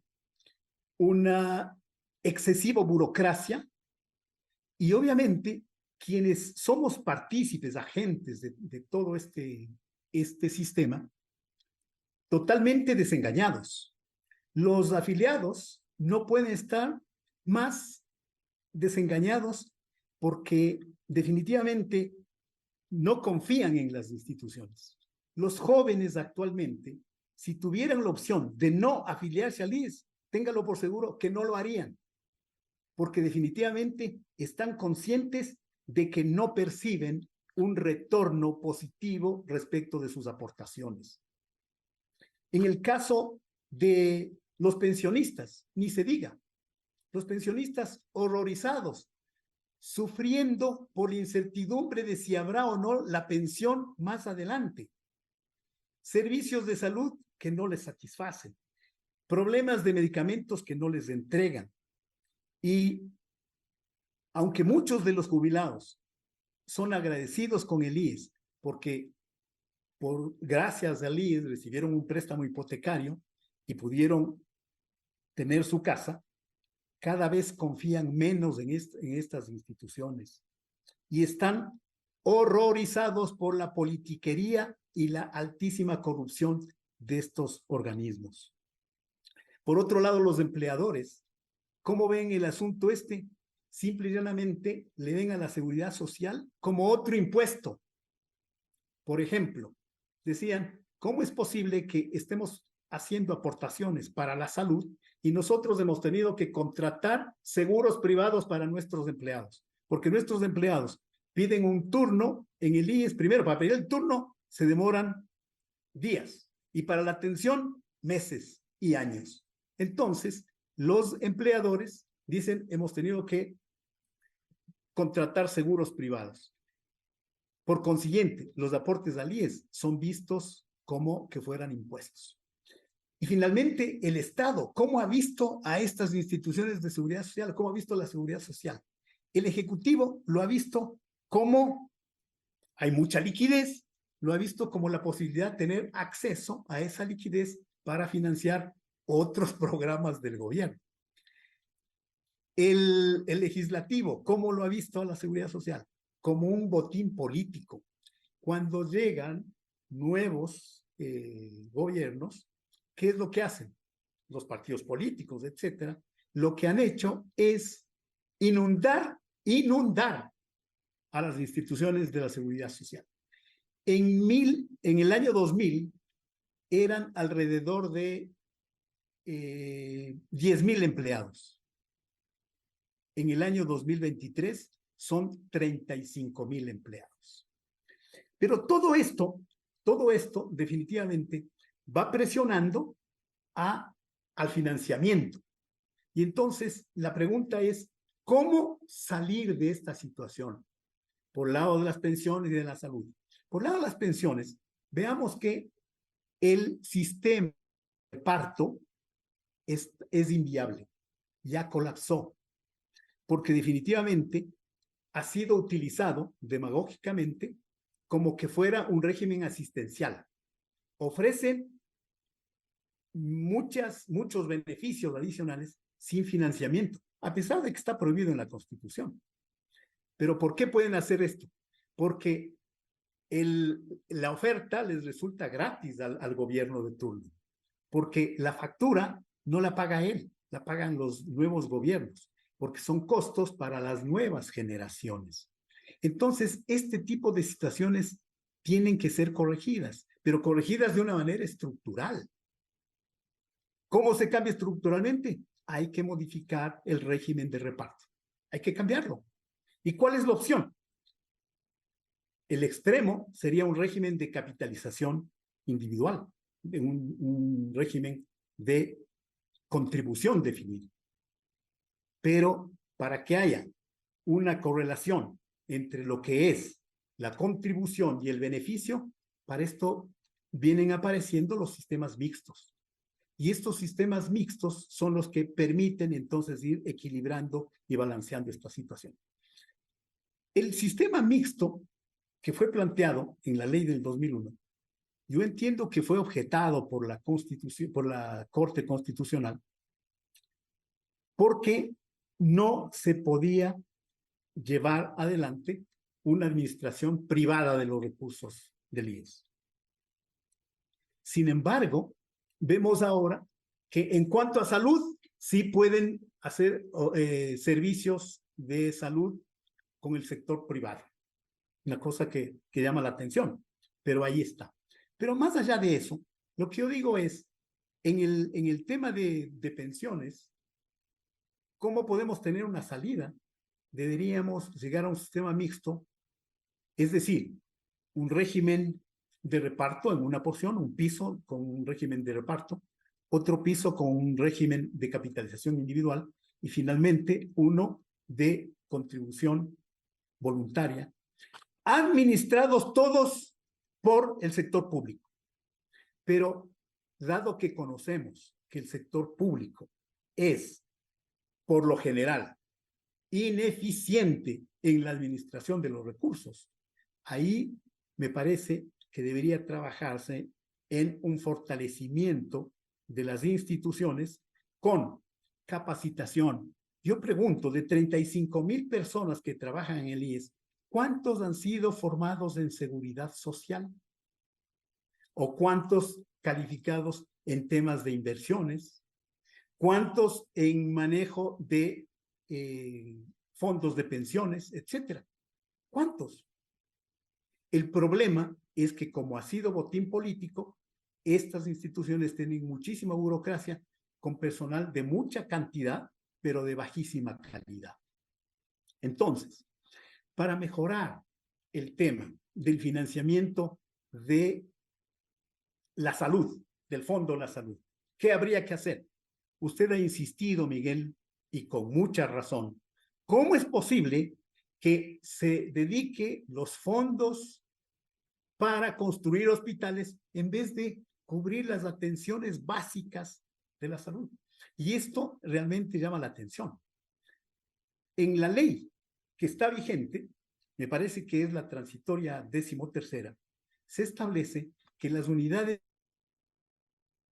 [SPEAKER 9] una excesiva burocracia y obviamente quienes somos partícipes, agentes de todo este sistema, totalmente desengañados. Los afiliados no pueden estar más desengañados porque definitivamente no confían en las instituciones. Los jóvenes actualmente, si tuvieran la opción de no afiliarse al IES, téngalo por seguro que no lo harían, porque definitivamente están conscientes de que no perciben un retorno positivo respecto de sus aportaciones. En el caso de los pensionistas, ni se diga, los pensionistas horrorizados, sufriendo por la incertidumbre de si habrá o no la pensión más adelante, servicios de salud que no les satisfacen, problemas de medicamentos que no les entregan. Y aunque muchos de los jubilados son agradecidos con el IES, porque gracias al IES recibieron un préstamo hipotecario y pudieron tener su casa, cada vez confían menos en estas instituciones y están horrorizados por la politiquería y la altísima corrupción de estos organismos. Por otro lado, los empleadores, ¿cómo ven el asunto este? simple y llanamente le ven a la seguridad social como otro impuesto. Por ejemplo, decían, ¿cómo es posible que estemos haciendo aportaciones para la salud y nosotros hemos tenido que contratar seguros privados para nuestros empleados? Porque nuestros empleados piden un turno en el IES. Primero, para pedir el turno se demoran días y para la atención meses y años. Entonces, los empleadores dicen, hemos tenido que contratar seguros privados. Por consiguiente, los aportes al IES son vistos como que fueran impuestos. Y finalmente, el Estado, ¿cómo ha visto a estas instituciones de seguridad social? ¿Cómo ha visto la seguridad social? El Ejecutivo lo ha visto como hay mucha liquidez, lo ha visto como la posibilidad de tener acceso a esa liquidez para financiar otros programas del gobierno. El legislativo, ¿cómo lo ha visto a la seguridad social? Como un botín político. Cuando llegan nuevos gobiernos, ¿qué es lo que hacen? Los partidos políticos, etcétera, lo que han hecho es inundar a las instituciones de la seguridad social. En el año 2000 eran alrededor de 10,000 empleados. En el año 2023 son 35,000 empleados. Pero todo esto definitivamente va presionando al financiamiento. Y entonces la pregunta es, ¿cómo salir de esta situación? Por el lado de las pensiones y de la salud. Por el lado de las pensiones, veamos que el sistema de reparto es inviable, ya colapsó, porque definitivamente ha sido utilizado demagógicamente como que fuera un régimen asistencial. Ofrecen muchos beneficios adicionales sin financiamiento, a pesar de que está prohibido en la Constitución. ¿Pero por qué pueden hacer esto? Porque la oferta les resulta gratis al gobierno de turno, porque la factura no la paga él, la pagan los nuevos gobiernos, porque son costos para las nuevas generaciones. Entonces, este tipo de situaciones tienen que ser corregidas, pero corregidas de una manera estructural. ¿Cómo se cambia estructuralmente? Hay que modificar el régimen de reparto. Hay que cambiarlo. ¿Y cuál es la opción? El extremo sería un régimen de capitalización individual, un régimen de contribución definido. Pero para que haya una correlación entre lo que es la contribución y el beneficio, para esto vienen apareciendo los sistemas mixtos. Y estos sistemas mixtos son los que permiten entonces ir equilibrando y balanceando esta situación. El sistema mixto que fue planteado en la ley del 2001, yo entiendo que fue objetado por la Corte Constitucional porque no se podía llevar adelante una administración privada de los recursos del IES. Sin embargo, vemos ahora que en cuanto a salud, sí pueden hacer servicios de salud con el sector privado. Una cosa que llama la atención, pero ahí está. Pero más allá de eso, lo que yo digo es, en el tema de pensiones, ¿cómo podemos tener una salida? Deberíamos llegar a un sistema mixto, es decir, un régimen de reparto en una porción, un piso con un régimen de reparto, otro piso con un régimen de capitalización individual y finalmente uno de contribución voluntaria, administrados todos por el sector público. Pero dado que conocemos que el sector público es, por lo general, ineficiente en la administración de los recursos, ahí me parece que debería trabajarse en un fortalecimiento de las instituciones con capacitación. Yo pregunto, de 35,000 personas que trabajan en el IES, ¿cuántos han sido formados en seguridad social? ¿O cuántos calificados en temas de inversiones? ¿Cuántos en manejo de fondos de pensiones, etcétera. ¿Cuántos? El problema es que como ha sido botín político, estas instituciones tienen muchísima burocracia con personal de mucha cantidad, pero de bajísima calidad. Entonces, para mejorar el tema del financiamiento de la salud, del Fondo de la Salud, ¿qué habría que hacer? Usted ha insistido, Miguel, y con mucha razón, ¿cómo es posible que se dedique los fondos para construir hospitales en vez de cubrir las atenciones básicas de la salud? Y esto realmente llama la atención. En la ley que está vigente, me parece que es la transitoria 13ª, se establece que las unidades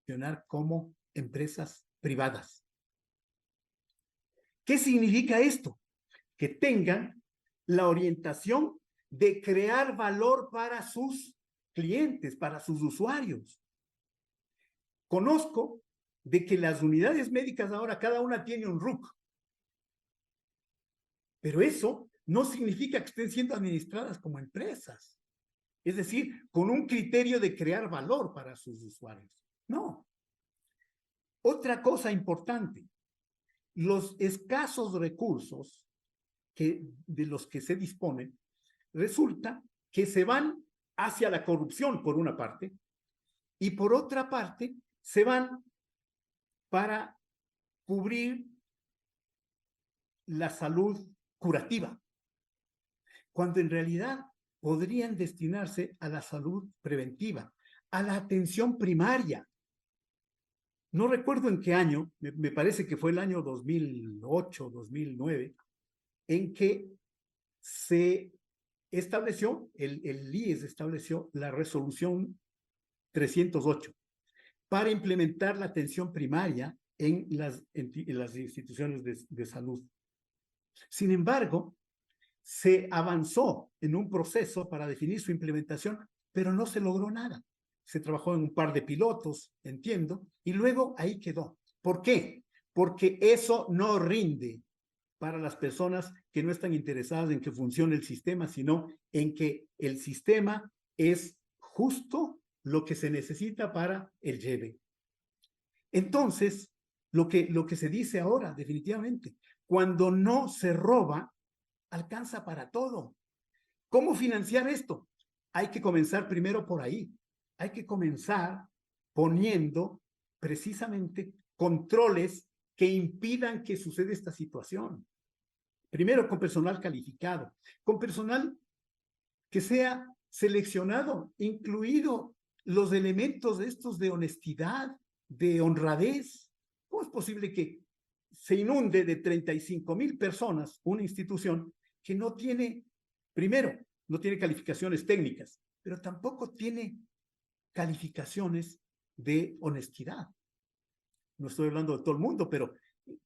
[SPEAKER 9] funcionar como empresas privadas. ¿Qué significa esto? Que tengan la orientación de crear valor para sus clientes, para sus usuarios. Conozco de que las unidades médicas ahora cada una tiene un RUC, pero eso no significa que estén siendo administradas como empresas, es decir, con un criterio de crear valor para sus usuarios. No. Otra cosa importante, los escasos recursos de los que se disponen, resulta que se van hacia la corrupción por una parte, y por otra parte se van para cubrir la salud curativa, cuando en realidad podrían destinarse a la salud preventiva, a la atención primaria. No recuerdo en qué año, me parece que fue el año 2008, 2009, en que se estableció, el IES estableció la resolución 308 para implementar la atención primaria en las instituciones de salud. Sin embargo, se avanzó en un proceso para definir su implementación, pero no se logró nada. Se trabajó en un par de pilotos, entiendo, y luego ahí quedó. ¿Por qué? Porque eso no rinde para las personas que no están interesadas en que funcione el sistema, sino en que el sistema es justo lo que se necesita para el lleve. Entonces, lo que se dice ahora, definitivamente, cuando no se roba, alcanza para todo. ¿Cómo financiar esto? Hay que comenzar primero por ahí. Hay que comenzar poniendo precisamente controles que impidan que suceda esta situación. Primero, con personal calificado, con personal que sea seleccionado, incluido los elementos estos de honestidad, de honradez. ¿Cómo es posible que se inunde de 35,000 personas una institución que no tiene, primero, no tiene calificaciones técnicas, pero tampoco tiene calificaciones de honestidad? No estoy hablando de todo el mundo, pero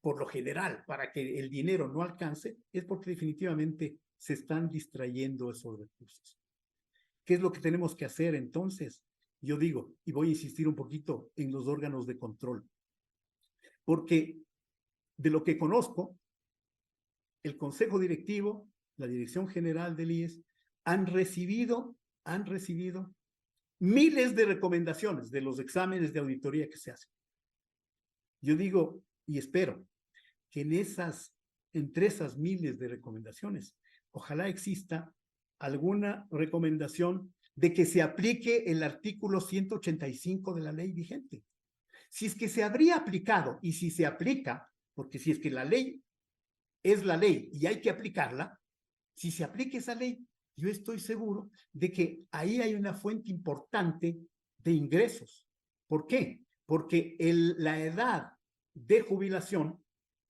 [SPEAKER 9] por lo general, para que el dinero no alcance, es porque definitivamente se están distrayendo esos recursos. ¿Qué es lo que tenemos que hacer entonces? Yo digo, y voy a insistir un poquito en los órganos de control, porque de lo que conozco, el Consejo Directivo, la Dirección General del IES, han recibido miles de recomendaciones de los exámenes de auditoría que se hacen. Yo digo y espero que entre esas miles de recomendaciones, ojalá exista alguna recomendación de que se aplique el artículo 185 de la ley vigente. Si es que se habría aplicado, y si se aplica, porque si es que la ley es la ley y hay que aplicarla, si se aplica esa ley, yo estoy seguro de que ahí hay una fuente importante de ingresos. ¿Por qué? Porque la edad de jubilación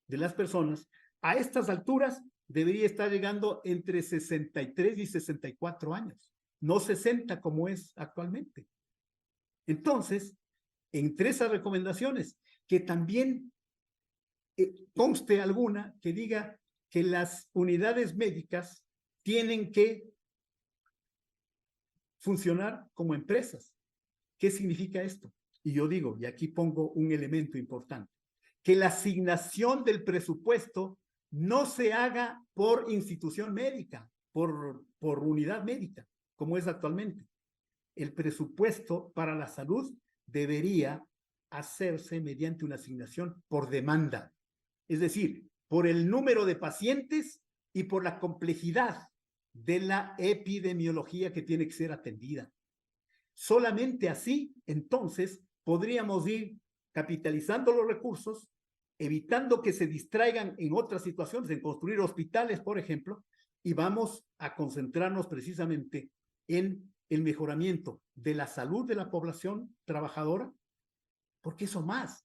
[SPEAKER 9] de las personas a estas alturas debería estar llegando entre 63 y 64 años, no 60 como es actualmente. Entonces, entre esas recomendaciones, que también conste alguna que diga que las unidades médicas tienen que funcionar como empresas. ¿Qué significa esto? Y yo digo, y aquí pongo un elemento importante, que la asignación del presupuesto no se haga por institución médica, por unidad médica, como es actualmente. El presupuesto para la salud debería hacerse mediante una asignación por demanda, es decir, por el número de pacientes y por la complejidad de la epidemiología que tiene que ser atendida. Solamente así, entonces, podríamos ir capitalizando los recursos, evitando que se distraigan en otras situaciones, en construir hospitales, por ejemplo, y vamos a concentrarnos precisamente en el mejoramiento de la salud de la población trabajadora, porque eso más,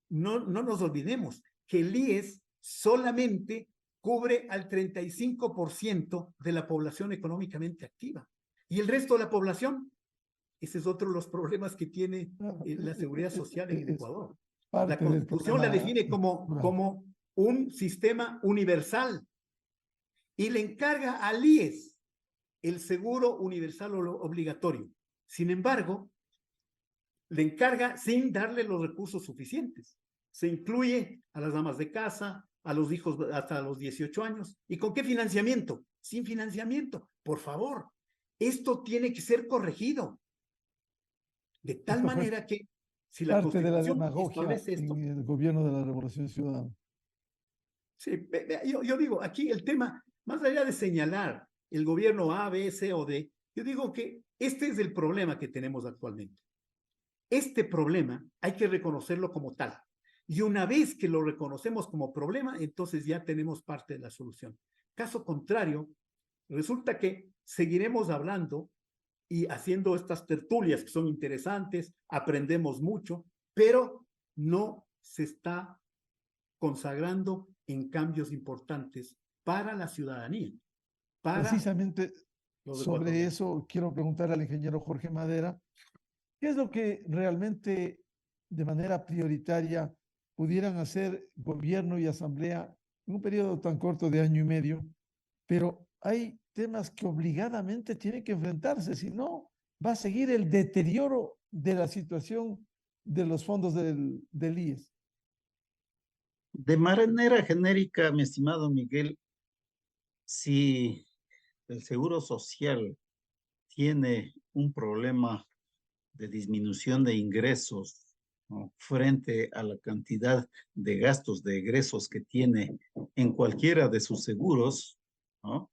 [SPEAKER 9] no nos olvidemos que el IES solamente cubre al 35% de la población económicamente activa. Y el resto de la población, ese es otro de los problemas que tiene la seguridad social en Ecuador. La Constitución la define como un sistema universal y le encarga al IES el seguro universal obligatorio. Sin embargo, le encarga sin darle los recursos suficientes. Se incluye a las damas de casa, a los hijos hasta los 18 años. ¿Y con qué financiamiento? Sin financiamiento. Por favor, esto tiene que ser corregido. De tal manera que si la
[SPEAKER 6] parte de la
[SPEAKER 9] Constitución
[SPEAKER 6] demagogia
[SPEAKER 9] establece esto,
[SPEAKER 6] en el gobierno de la Revolución Ciudadana.
[SPEAKER 9] Sí, yo digo, aquí el tema, más allá de señalar el gobierno A, B, C o D, yo digo que este es el problema que tenemos actualmente. Este problema hay que reconocerlo como tal. Y una vez que lo reconocemos como problema, entonces ya tenemos parte de la solución. Caso contrario, resulta que seguiremos hablando y haciendo estas tertulias que son interesantes, aprendemos mucho, pero no se está consagrando en cambios importantes para la ciudadanía.
[SPEAKER 6] Precisamente sobre eso quiero preguntar al ingeniero Jorge Madera, ¿qué es lo que realmente de manera prioritaria pudieran hacer gobierno y asamblea en un periodo tan corto de año y medio? Pero hay temas que obligadamente tienen que enfrentarse, si no, va a seguir el deterioro de la situación de los fondos del IES.
[SPEAKER 7] De manera genérica, mi estimado Miguel, si el Seguro Social tiene un problema de disminución de ingresos, ¿no?, frente a la cantidad de gastos, de egresos que tiene en cualquiera de sus seguros, ¿no?,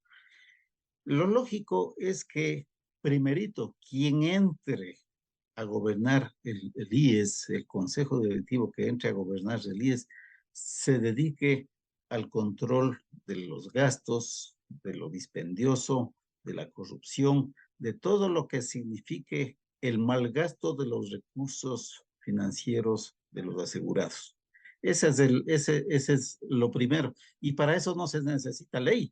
[SPEAKER 7] lo lógico es que, primerito, quien entre a gobernar el IES, el Consejo Directivo que entre a gobernar el IES, se dedique al control de los gastos, de lo dispendioso, de la corrupción, de todo lo que signifique el mal gasto de los recursos financieros de los asegurados. Ese es lo primero. Y para eso no se necesita ley,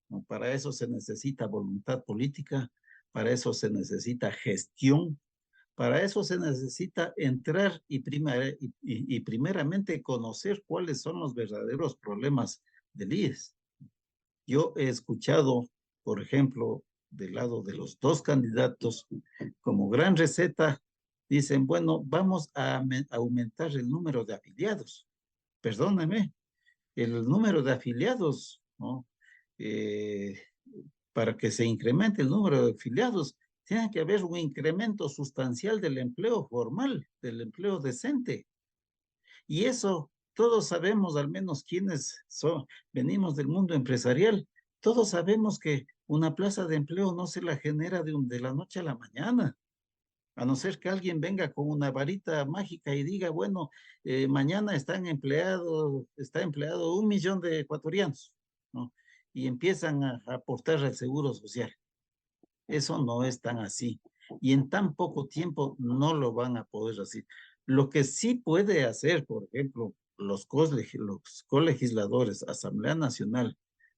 [SPEAKER 7] ¿no? Para eso se necesita voluntad política, para eso se necesita gestión, para eso se necesita entrar y primeramente conocer cuáles son los verdaderos problemas del IES. Yo he escuchado, por ejemplo, del lado de los dos candidatos, como gran receta, dicen, bueno, vamos a aumentar el número de afiliados. Perdóneme, el número de afiliados, ¿no? Para que se incremente el número de afiliados, tiene que haber un incremento sustancial del empleo formal, del empleo decente. Y eso todos sabemos, al menos quienes venimos del mundo empresarial, todos sabemos que una plaza de empleo no se la genera de la noche a la mañana, a no ser que alguien venga con una varita mágica y diga, bueno, mañana está empleado 1 millón de ecuatorianos, ¿no?, y empiezan a aportar al seguro social. Eso no es tan así. Y en tan poco tiempo no lo van a poder hacer. Lo que sí puede hacer, por ejemplo, los colegisladores, Asamblea Nacional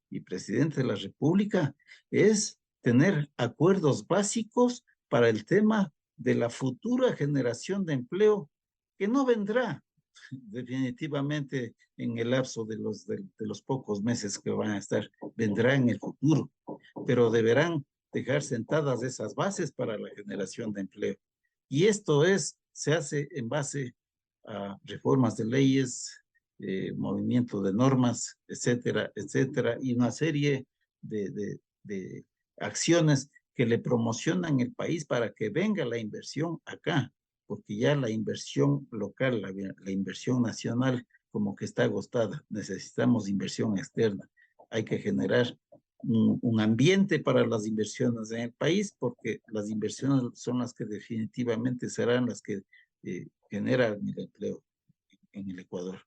[SPEAKER 7] y Presidente de la República, es tener acuerdos básicos para el tema de la futura generación de empleo, que no vendrá definitivamente en el lapso de los pocos meses que van a estar, vendrá en el futuro, pero deberán dejar sentadas esas bases para la generación de empleo. Y esto se hace en base a reformas de leyes, movimiento de normas, etcétera, etcétera, y una serie de acciones que le promocionan el país para que venga la inversión acá, porque ya la inversión local, la inversión nacional, como que está agotada. Necesitamos inversión externa. Hay que generar un ambiente para las inversiones en el país, porque las inversiones son las que definitivamente serán las que generan el empleo en el Ecuador.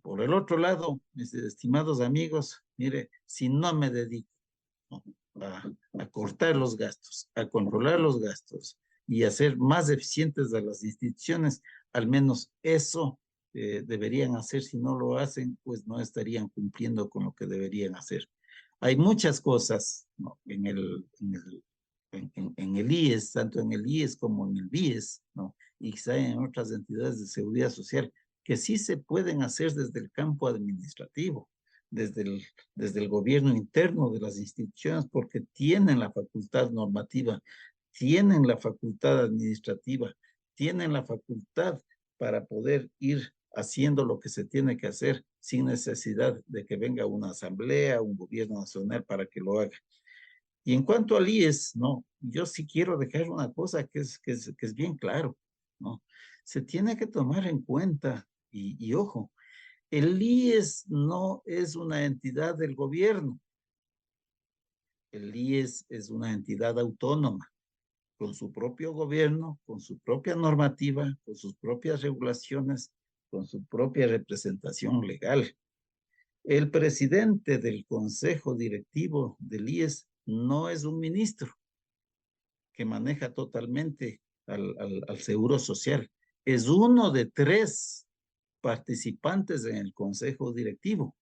[SPEAKER 7] Por el otro lado, mis estimados amigos, mire, si no me dedico, ¿no?, a cortar los gastos, a controlar los gastos y a ser más eficientes de las instituciones, al menos eso deberían hacer. Si no lo hacen, pues no estarían cumpliendo con lo que deberían hacer. Hay muchas cosas, ¿no?, en el IES, tanto en el IES como en el BIES, ¿no?, y quizá en otras entidades de seguridad social, que sí se pueden hacer desde el campo administrativo, desde el gobierno interno de las instituciones, porque tienen la facultad normativa, tienen la facultad administrativa, tienen la facultad para poder ir haciendo lo que se tiene que hacer sin necesidad de que venga una asamblea, un gobierno nacional para que lo haga. Y en cuanto al IES, no, yo sí quiero dejar una cosa que es bien claro, ¿no? Se tiene que tomar en cuenta, y ojo, el IES no es una entidad del gobierno. El IES es una entidad autónoma, con su propio gobierno, con su propia normativa, con sus propias regulaciones, con su propia representación legal. El presidente del consejo directivo del IES no es un ministro que maneja totalmente al seguro social. Es uno de 3 participantes en el consejo directivo.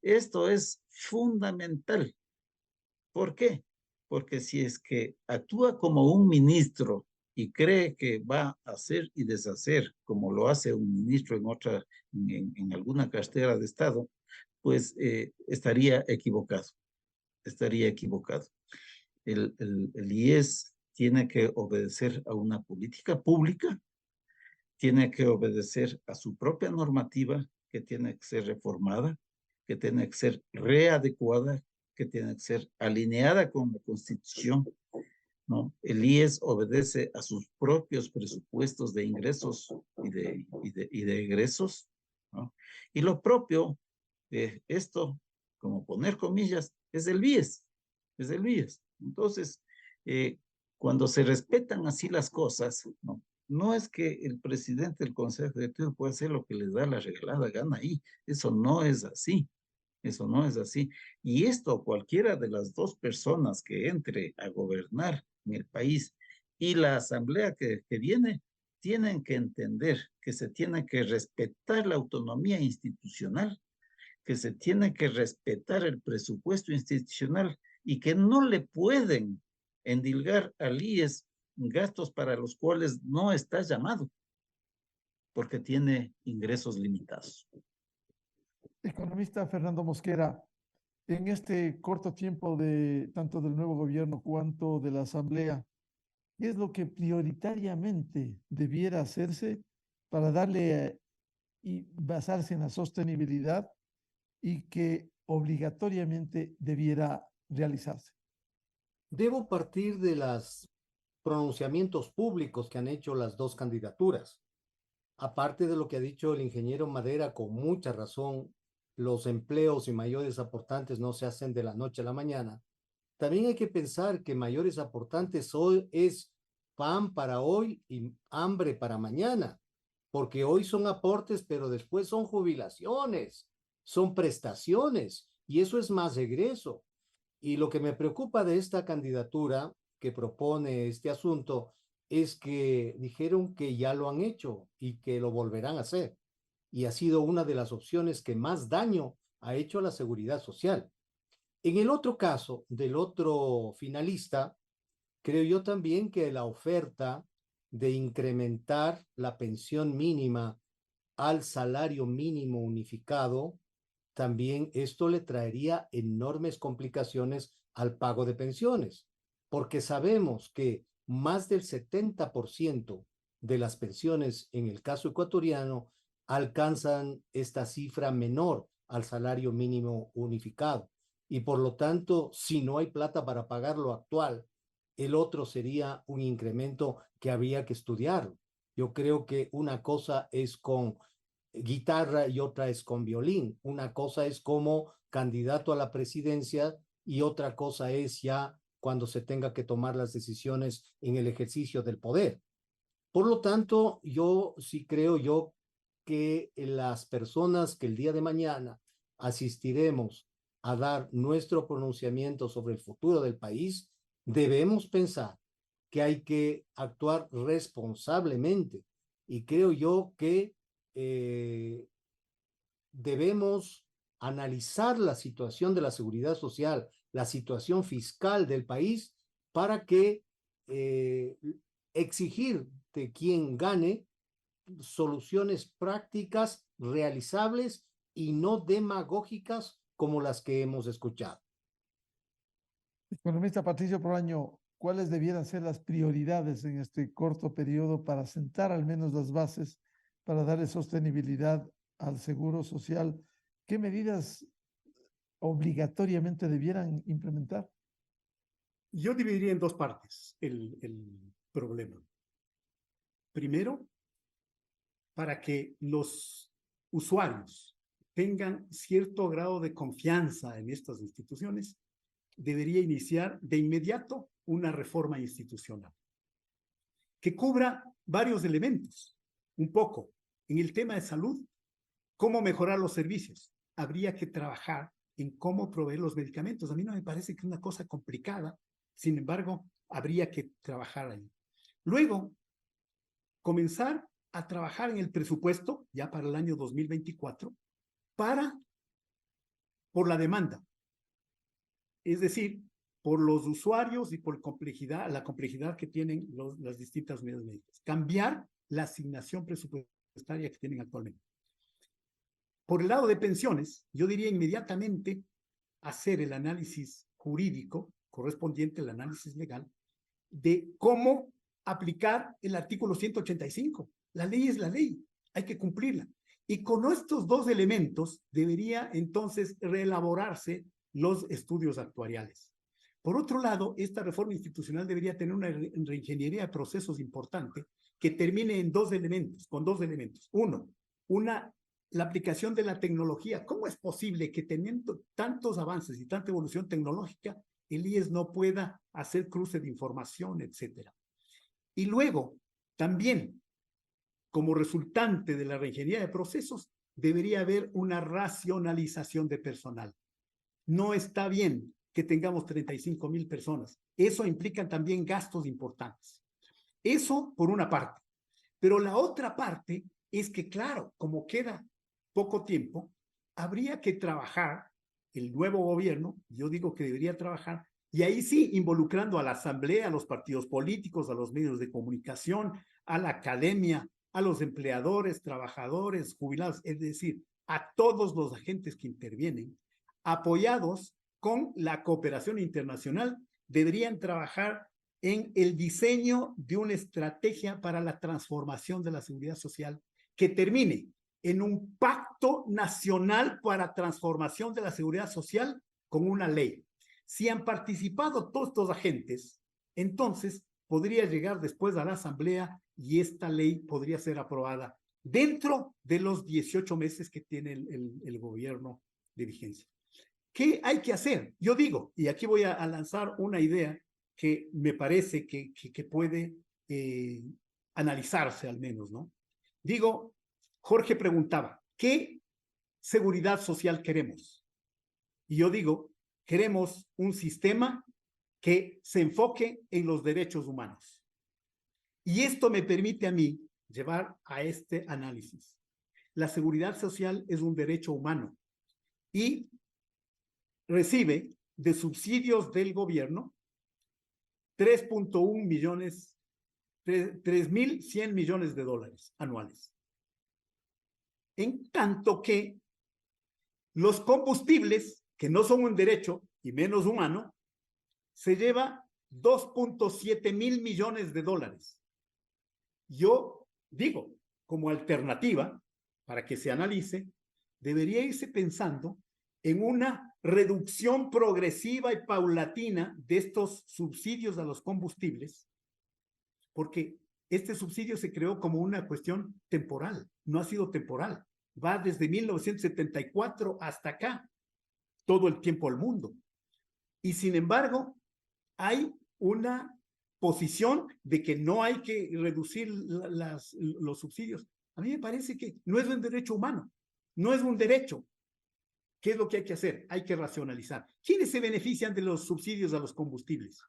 [SPEAKER 7] Esto es fundamental. ¿Por qué? Porque si es que actúa como un ministro y cree que va a hacer y deshacer como lo hace un ministro en alguna cartera de Estado, pues estaría equivocado. Estaría equivocado. El IES tiene que obedecer a una política pública, tiene que obedecer a su propia normativa, que tiene que ser reformada, que tiene que ser readecuada, que tiene que ser alineada con la Constitución, ¿no? El IES obedece a sus propios presupuestos de ingresos y de egresos, ¿no? Y lo propio de esto, como poner comillas, es el BIES, es el BIES. Entonces, cuando se respetan así las cosas, ¿no?, no es que el presidente del Consejo Directivo pueda hacer lo que les da la regalada gana ahí. Eso no es así. Eso no es así. Y esto, cualquiera de las 2 personas que entre a gobernar en el país y la asamblea que viene, tienen que entender que se tiene que respetar la autonomía institucional, que se tiene que respetar el presupuesto institucional y que no le pueden endilgar al IES gastos para los cuales no está llamado, porque tiene ingresos limitados.
[SPEAKER 6] Economista Fernando Mosquera, en este corto tiempo de tanto del nuevo gobierno cuanto de la asamblea, ¿qué es lo que prioritariamente debiera hacerse para darle y basarse en la sostenibilidad y que obligatoriamente debiera realizarse?
[SPEAKER 8] Debo partir de los pronunciamientos públicos que han hecho las 2 candidaturas. Aparte de lo que ha dicho el ingeniero Madera, con mucha razón, los empleos y mayores aportantes no se hacen de la noche a la mañana. También hay que pensar que mayores aportantes hoy es pan para hoy y hambre para mañana, porque hoy son aportes, pero después son jubilaciones, son prestaciones, y eso es más egreso. Y lo que me preocupa de esta candidatura que propone este asunto es que dijeron que ya lo han hecho y que lo volverán a hacer. Y ha sido una de las opciones que más daño ha hecho a la seguridad social. En el otro caso, del otro finalista, creo yo también que la oferta de incrementar la pensión mínima al salario mínimo unificado, también esto le traería enormes complicaciones al pago de pensiones, porque sabemos que más del 70% de las pensiones en el caso ecuatoriano alcanzan esta cifra menor al salario mínimo unificado. Y por lo tanto, si no hay plata para pagar lo actual, el otro sería un incremento que habría que estudiar. Yo creo que una cosa es con guitarra y otra es con violín. Una cosa es como candidato a la presidencia y otra cosa es ya cuando se tenga que tomar las decisiones en el ejercicio del poder. Por lo tanto, yo sí creo que las personas que el día de mañana asistiremos a dar nuestro pronunciamiento sobre el futuro del país, debemos pensar que hay que actuar responsablemente. Y creo yo que debemos analizar la situación de la seguridad social, la situación fiscal del país, para que exigir de quien gane soluciones prácticas, realizables y no demagógicas como las que hemos escuchado.
[SPEAKER 6] Economista Patricio Proaño, ¿cuáles debieran ser las prioridades en este corto periodo para sentar al menos las bases para darle sostenibilidad al seguro social? ¿Qué medidas obligatoriamente debieran implementar?
[SPEAKER 9] Yo dividiría en dos partes el problema. Primero, para que los usuarios tengan cierto grado de confianza en estas instituciones, debería iniciar de inmediato una reforma institucional que cubra varios elementos. Un poco en el tema de salud, cómo mejorar los servicios. Habría que trabajar en cómo proveer los medicamentos. A mí no me parece que es una cosa complicada, sin embargo, habría que trabajar ahí. Luego, comenzar a trabajar en el presupuesto, ya para el año 2024, por la demanda. Es decir, por los usuarios y por la complejidad que tienen las distintas unidades médicas. Cambiar la asignación presupuestaria que tienen actualmente. Por el lado de pensiones, yo diría inmediatamente hacer el análisis jurídico correspondiente al análisis legal de cómo aplicar el artículo 185. La ley es la ley, hay que cumplirla. Y con estos dos elementos debería entonces reelaborarse los estudios actuariales. Por otro lado, esta reforma institucional debería tener una reingeniería de procesos importante que termine en con dos elementos. Uno, la aplicación de la tecnología. ¿Cómo es posible que teniendo tantos avances y tanta evolución tecnológica, el IES no pueda hacer cruce de información, etcétera? Y luego, también, como resultante de la reingeniería de procesos, debería haber una racionalización de personal. No está bien que tengamos 35,000 personas. Eso implica también gastos importantes. Eso por una parte. Pero la otra parte es que, claro, como queda poco tiempo, habría que trabajar, el nuevo gobierno, yo digo que debería trabajar, y ahí sí, involucrando a la asamblea, a los partidos políticos, a los medios de comunicación, a la academia, a los empleadores, trabajadores, jubilados, es decir, a todos los agentes que intervienen, apoyados con la cooperación internacional, deberían trabajar en el diseño de una estrategia para la transformación de la seguridad social que termine en un pacto nacional para transformación de la seguridad social con una ley. Si han participado todos estos agentes, entonces podría llegar después a la asamblea y esta ley podría ser aprobada dentro de los 18 meses que tiene el gobierno de vigencia. ¿Qué hay que hacer? Yo digo, y aquí voy a lanzar una idea que me parece que puede analizarse al menos, ¿no? Digo, Jorge preguntaba, ¿qué seguridad social queremos? Y yo digo, queremos un sistema que se enfoque en los derechos humanos. Y esto me permite a mí llevar a este análisis. La seguridad social es un derecho humano y recibe de subsidios del gobierno 3.1 millones, 3.100 millones de dólares anuales. En tanto que los combustibles, que no son un derecho y menos humano, se lleva 2.7 mil millones de dólares. Yo digo, como alternativa, para que se analice, debería irse pensando en una reducción progresiva y paulatina de estos subsidios a los combustibles, porque este subsidio se creó como una cuestión temporal, no ha sido temporal, va desde 1974 hasta acá, todo el tiempo al mundo. Y sin embargo, hay una posición de que no hay que reducir los subsidios. A mí me parece que no es un derecho humano, no es un derecho. ¿Qué es lo que hay que hacer? Hay que racionalizar. ¿Quiénes se benefician de los subsidios a los combustibles?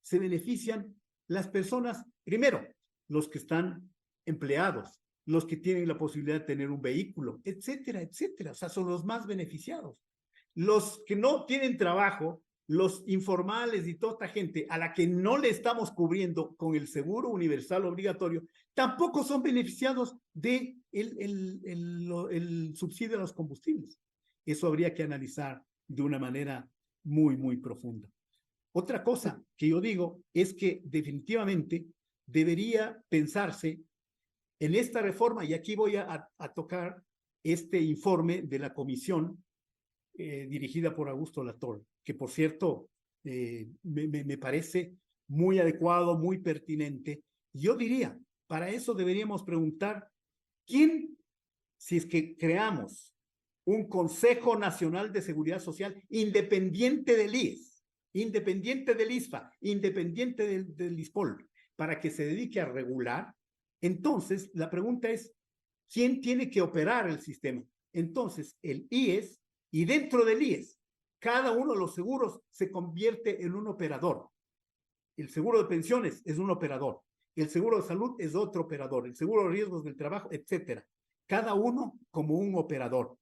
[SPEAKER 9] Se benefician las personas, primero, los que están empleados, los que tienen la posibilidad de tener un vehículo, etcétera, etcétera. O sea, son los más beneficiados. Los que no tienen trabajo, los informales y toda esta gente a la que no le estamos cubriendo con el seguro universal obligatorio, tampoco son beneficiados de el subsidio a los combustibles. Eso habría que analizar de una manera muy, muy profunda. Otra cosa que yo digo es que definitivamente debería pensarse en esta reforma, y aquí voy a tocar este informe de la comisión dirigida por Augusto Latorre, que por cierto me parece muy adecuado, muy pertinente. Yo diría, para eso deberíamos preguntar quién, si es que creamos un Consejo Nacional de Seguridad Social independiente del IES, independiente del ISFA, independiente del ISPOL, para que se dedique a regular, entonces la pregunta es, ¿quién tiene que operar el sistema? Entonces, el IES, y dentro del IES, cada uno de los seguros se convierte en un operador. El seguro de pensiones es un operador, el seguro de salud es otro operador, el seguro de riesgos del trabajo, etcétera. Cada uno como un operador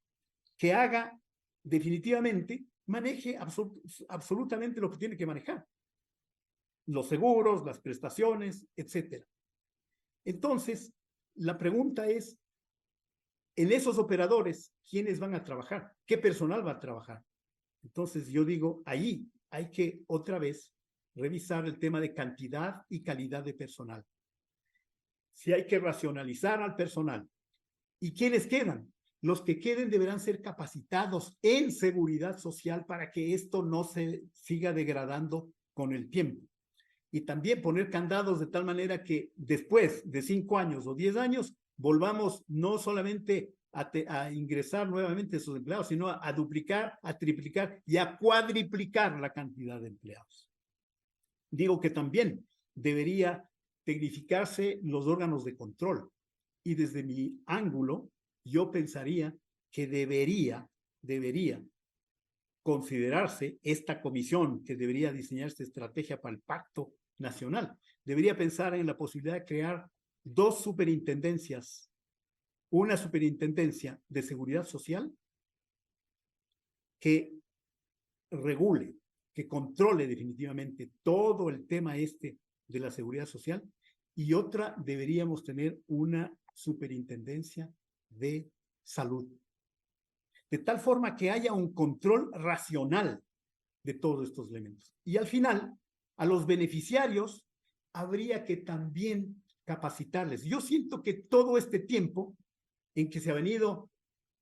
[SPEAKER 9] que haga definitivamente, maneje absolutamente lo que tiene que manejar. Los seguros, las prestaciones, etcétera. Entonces, la pregunta es, en esos operadores, ¿quiénes van a trabajar? ¿Qué personal va a trabajar? Entonces, yo digo, ahí hay que otra vez revisar el tema de cantidad y calidad de personal. Si hay que racionalizar al personal. ¿Y quiénes quedan? Los que queden deberán ser capacitados en seguridad social para que esto no se siga degradando con el tiempo. Y también poner candados de tal manera que después de 5 años o 10 años volvamos no solamente a ingresar nuevamente esos empleados, sino a duplicar, a triplicar y a cuadriplicar la cantidad de empleados. Digo que también debería tecnificarse los órganos de control. Y desde mi ángulo, yo pensaría que debería considerarse esta comisión que debería diseñar esta estrategia para el pacto nacional. Debería pensar en la posibilidad de crear 2 superintendencias. Una superintendencia de seguridad social que regule, que controle definitivamente todo el tema de la seguridad social, y otra deberíamos tener una superintendencia de salud. De tal forma que haya un control racional de todos estos elementos. Y al final, a los beneficiarios habría que también capacitarles. Yo siento que todo este tiempo en que se ha venido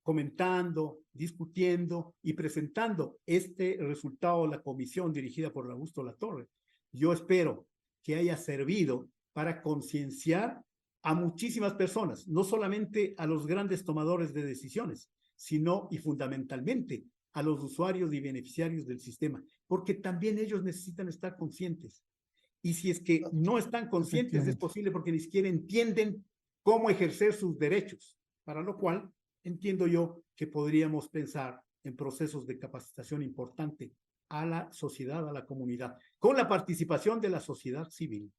[SPEAKER 9] comentando, discutiendo y presentando este resultado de la comisión dirigida por Augusto Latorre, yo espero que haya servido para concienciar a muchísimas personas, no solamente a los grandes tomadores de decisiones, sino y fundamentalmente a los usuarios y beneficiarios del sistema, porque también ellos necesitan estar conscientes. Y si es que no están conscientes, es posible porque ni siquiera entienden cómo ejercer sus derechos, para lo cual entiendo yo que podríamos pensar en procesos de capacitación importante a la sociedad, a la comunidad, con la participación de la sociedad civil.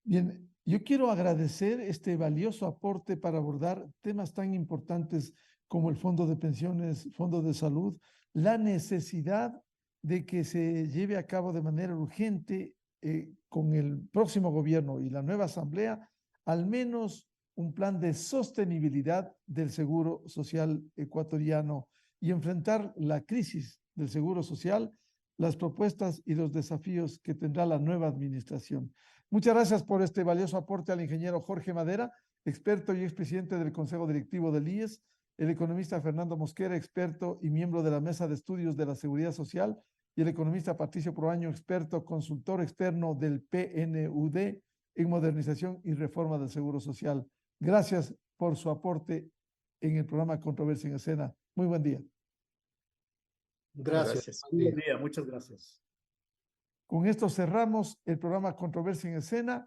[SPEAKER 6] Bien, yo quiero agradecer este valioso aporte para abordar temas tan importantes como el Fondo de Pensiones, Fondo de Salud, la necesidad de que se lleve a cabo de manera urgente con el próximo gobierno y la nueva asamblea, al menos un plan de sostenibilidad del seguro social ecuatoriano y enfrentar la crisis del seguro social, las propuestas y los desafíos que tendrá la nueva administración. Muchas gracias por este valioso aporte al ingeniero Jorge Madera. experto y expresidente del Consejo Directivo del IES, el economista Fernando Mosquera, experto y miembro de la Mesa de Estudios de la Seguridad Social, y el economista Patricio Proaño, experto, consultor externo del PNUD en modernización y reforma del Seguro Social. Gracias por su aporte en el programa Controversia en Escena. Muy buen día.
[SPEAKER 8] Gracias.
[SPEAKER 9] Buen día, muchas gracias.
[SPEAKER 6] Con esto cerramos el programa Controversia en Escena.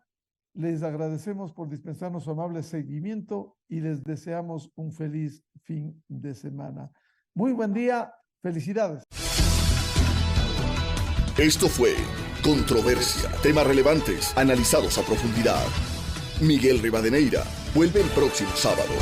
[SPEAKER 6] Les agradecemos por dispensarnos su amable seguimiento y les deseamos un feliz fin de semana. Muy buen día. Felicidades.
[SPEAKER 1] Esto fue Controversia. Temas relevantes analizados a profundidad. Miguel Rivadeneira vuelve el próximo sábado.